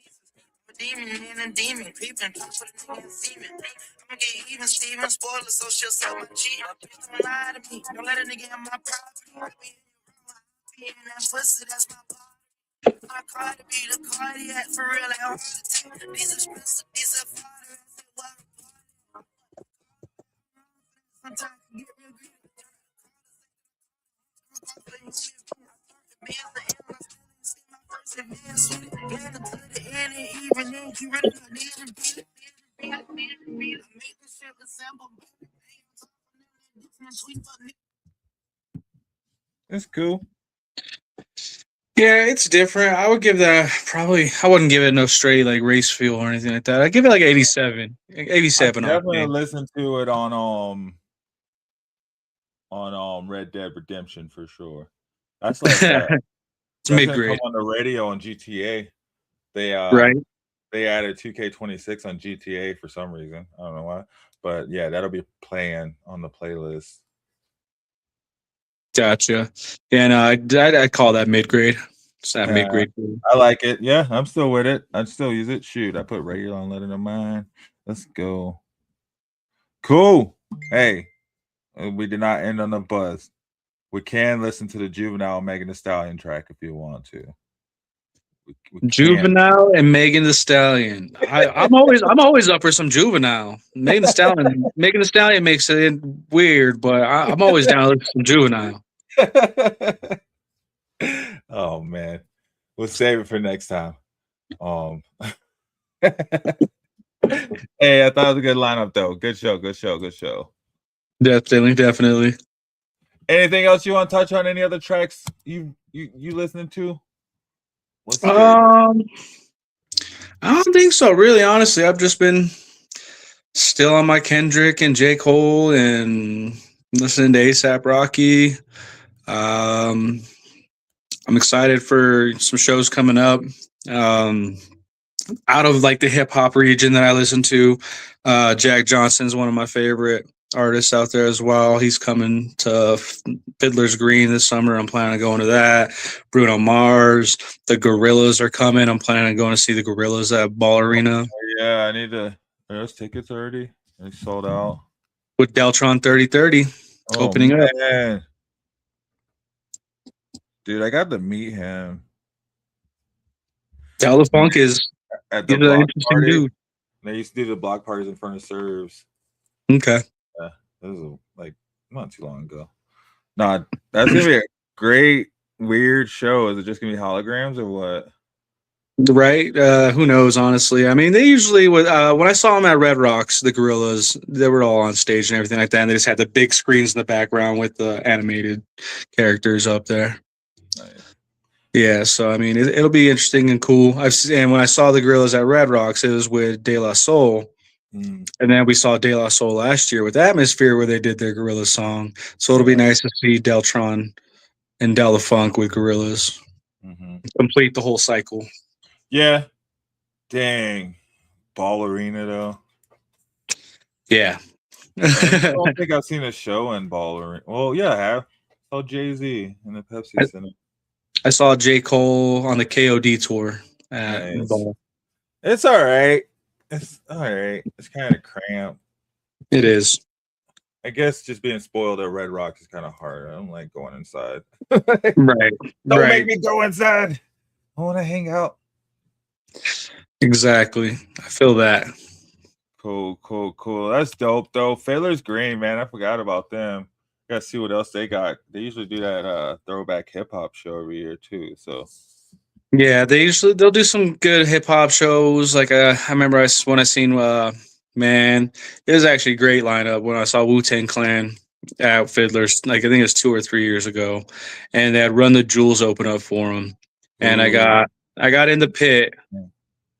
pieces. I'm a demon, man, a demon. Peeping, put a nigga in semen. I'ma get even, Steven, spoiler, so she'll sell my cheat. My bitch don't lie to me, don't let a nigga in my property. I be in that pussy, that's my body. I cry to be the cardiac for real, like I'm these expensive, these are fodder. Sometimes you get real good. Me as the analyst, It's cool. Yeah, it's different. I would give that probably. I wouldn't give it no straight like race feel or anything like that. I'd give it like 87. I 87 definitely octane. listen to it on Red Dead Redemption for sure. That's like It's that's mid gonna come grade, on the radio on GTA. They right? they added 2K26 on GTA for some reason. I don't know why, but yeah, that'll be playing on the playlist. Gotcha. Yeah, no, I'd call that mid grade. It's that mid grade. I like it. Yeah, I'm still with it. I'd still use it. Shoot, I put regular on Let It In Mine. Let's go. Cool. Hey, we did not end on the buzz. We can listen to the Juvenile Megan Thee Stallion track if you want to. We can. Juvenile and Megan Thee Stallion. I'm always up for some Juvenile. Megan Thee Stallion makes it weird, but I'm always down with some Juvenile. Oh man, we'll save it for next time. Hey, I thought it was a good lineup though. Good show. Definitely. Anything else you want to touch on? Any other tracks you listening to? I don't think so. Really, honestly, I've just been still on my Kendrick and J. Cole and listening to ASAP Rocky. I'm excited for some shows coming up. Out of like the hip hop region that I listen to, Jack Johnson's one of my favorite artists out there as well. He's coming to Fiddler's Green this summer. I'm planning on going to that. Bruno Mars, the Gorillas are coming. I'm planning on going to see the Gorillas at Ball Arena. Yeah, I need to. Those tickets already. They sold out. With Deltron 3030 opening up. Dude, I got to meet him. Funk is at the an block interesting party. dude. They used to do the block parties in front of Serves. Okay. Yeah, this was like not too long ago. Nah, that's gonna be a great weird show. Is it just gonna be holograms or what? Right. Who knows, honestly. I mean, they usually would when I saw them at Red Rocks, the Gorillas, they were all on stage and everything like that, and they just had the big screens in the background with the animated characters up there. Nice. Yeah, so I mean, it'll be interesting and cool. And when I saw the Gorillas at Red Rocks, it was with De La Soul. And then we saw De La Soul last year with Atmosphere, where they did their Gorilla song. So it'll be nice to see Deltron and Della Funk with Gorillas complete the whole cycle. Yeah. Dang. Ball Arena, though. Yeah. I don't think I've seen a show in Ball Arena. Well, yeah, I have. I saw Jay-Z in the Pepsi Center. I saw J. Cole on the KOD tour at Ball. It's all right. It's all right. It's kind of cramped. It is. I guess just being spoiled at Red Rocks is kind of hard. I don't like going inside. Right. Don't make me go inside. I want to hang out. Exactly. I feel that. Cool. That's dope, though. Fiddler's Green, man. I forgot about them. Gotta see what else they got. They usually do that throwback hip hop show every year too. So yeah, they'll do some good hip hop shows. Like I remember when I seen man, it was actually a great lineup when I saw Wu-Tang Clan at Fiddler's. Like I think it was 2 or 3 years ago, and they had Run the Jewels open up for them, and I got in the pit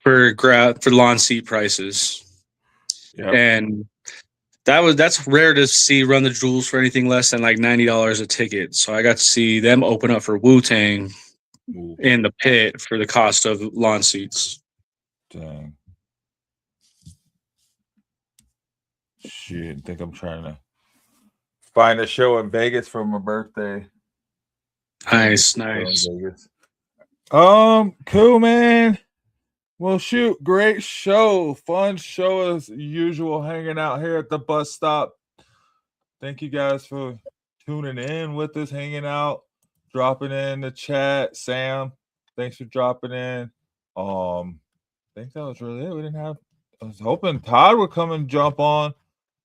for lawn seat prices, and that's rare to see Run the Jewels for anything less than like $90 a ticket. So I got to see them open up for Wu-Tang in the pit for the cost of lawn seats. Dang. Shit, I think I'm trying to find a show in Vegas for my birthday. Nice. Cool, man. Well, shoot, great show. Fun show as usual, hanging out here at the bus stop. Thank you guys for tuning in with us, hanging out, dropping in the chat. Sam, thanks for dropping in. I think that was really it. I was hoping Todd would come and jump on.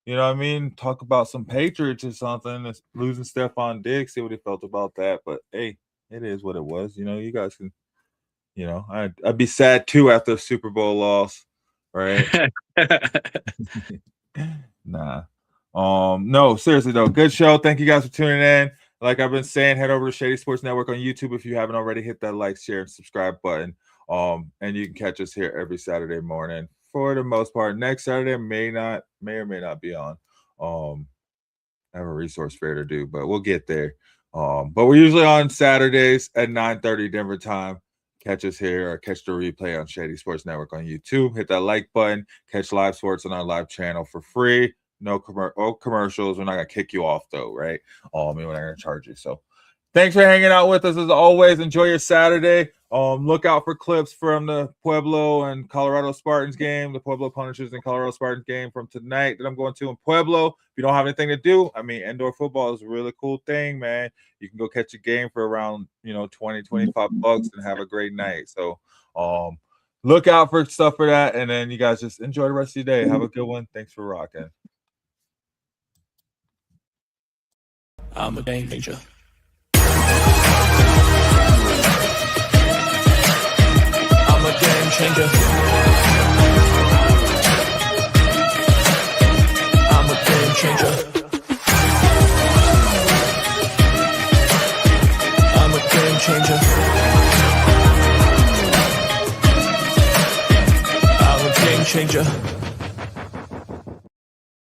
You know what I mean? Talk about some Patriots or something. It's losing Stephon Diggs, see what he felt about that. But hey, it is what it was. You know, you guys can You know, I'd be sad too after a Super Bowl loss, right? Nah. No, seriously though, good show. Thank you guys for tuning in. Like I've been saying, head over to Shady Sports Network on YouTube if you haven't already. Hit that like, share, and subscribe button. And you can catch us here every Saturday morning for the most part. Next Saturday may or may not be on. I have a resource fair to do, but we'll get there. But we're usually on Saturdays at 9:30 Denver time. Catch us here or catch the replay on Shady Sports Network on YouTube. Hit that like button. Catch live sports on our live channel for free. No commercials. We're not gonna kick you off though, right? We're not gonna charge you. So thanks for hanging out with us as always. Enjoy your Saturday. Look out for clips from the Pueblo and Colorado Spartans game, the Pueblo Punishers and Colorado Spartans game from tonight that I'm going to in Pueblo. If you don't have anything to do, I mean, indoor football is a really cool thing, man. You can go catch a game for around, $20-25 and have a great night. So look out for stuff for that. And then you guys just enjoy the rest of your day. Have a good one. Thanks for rocking. I'm a game changer. I'm a game changer. I'm a game changer. I'm a game changer. I'm a game changer.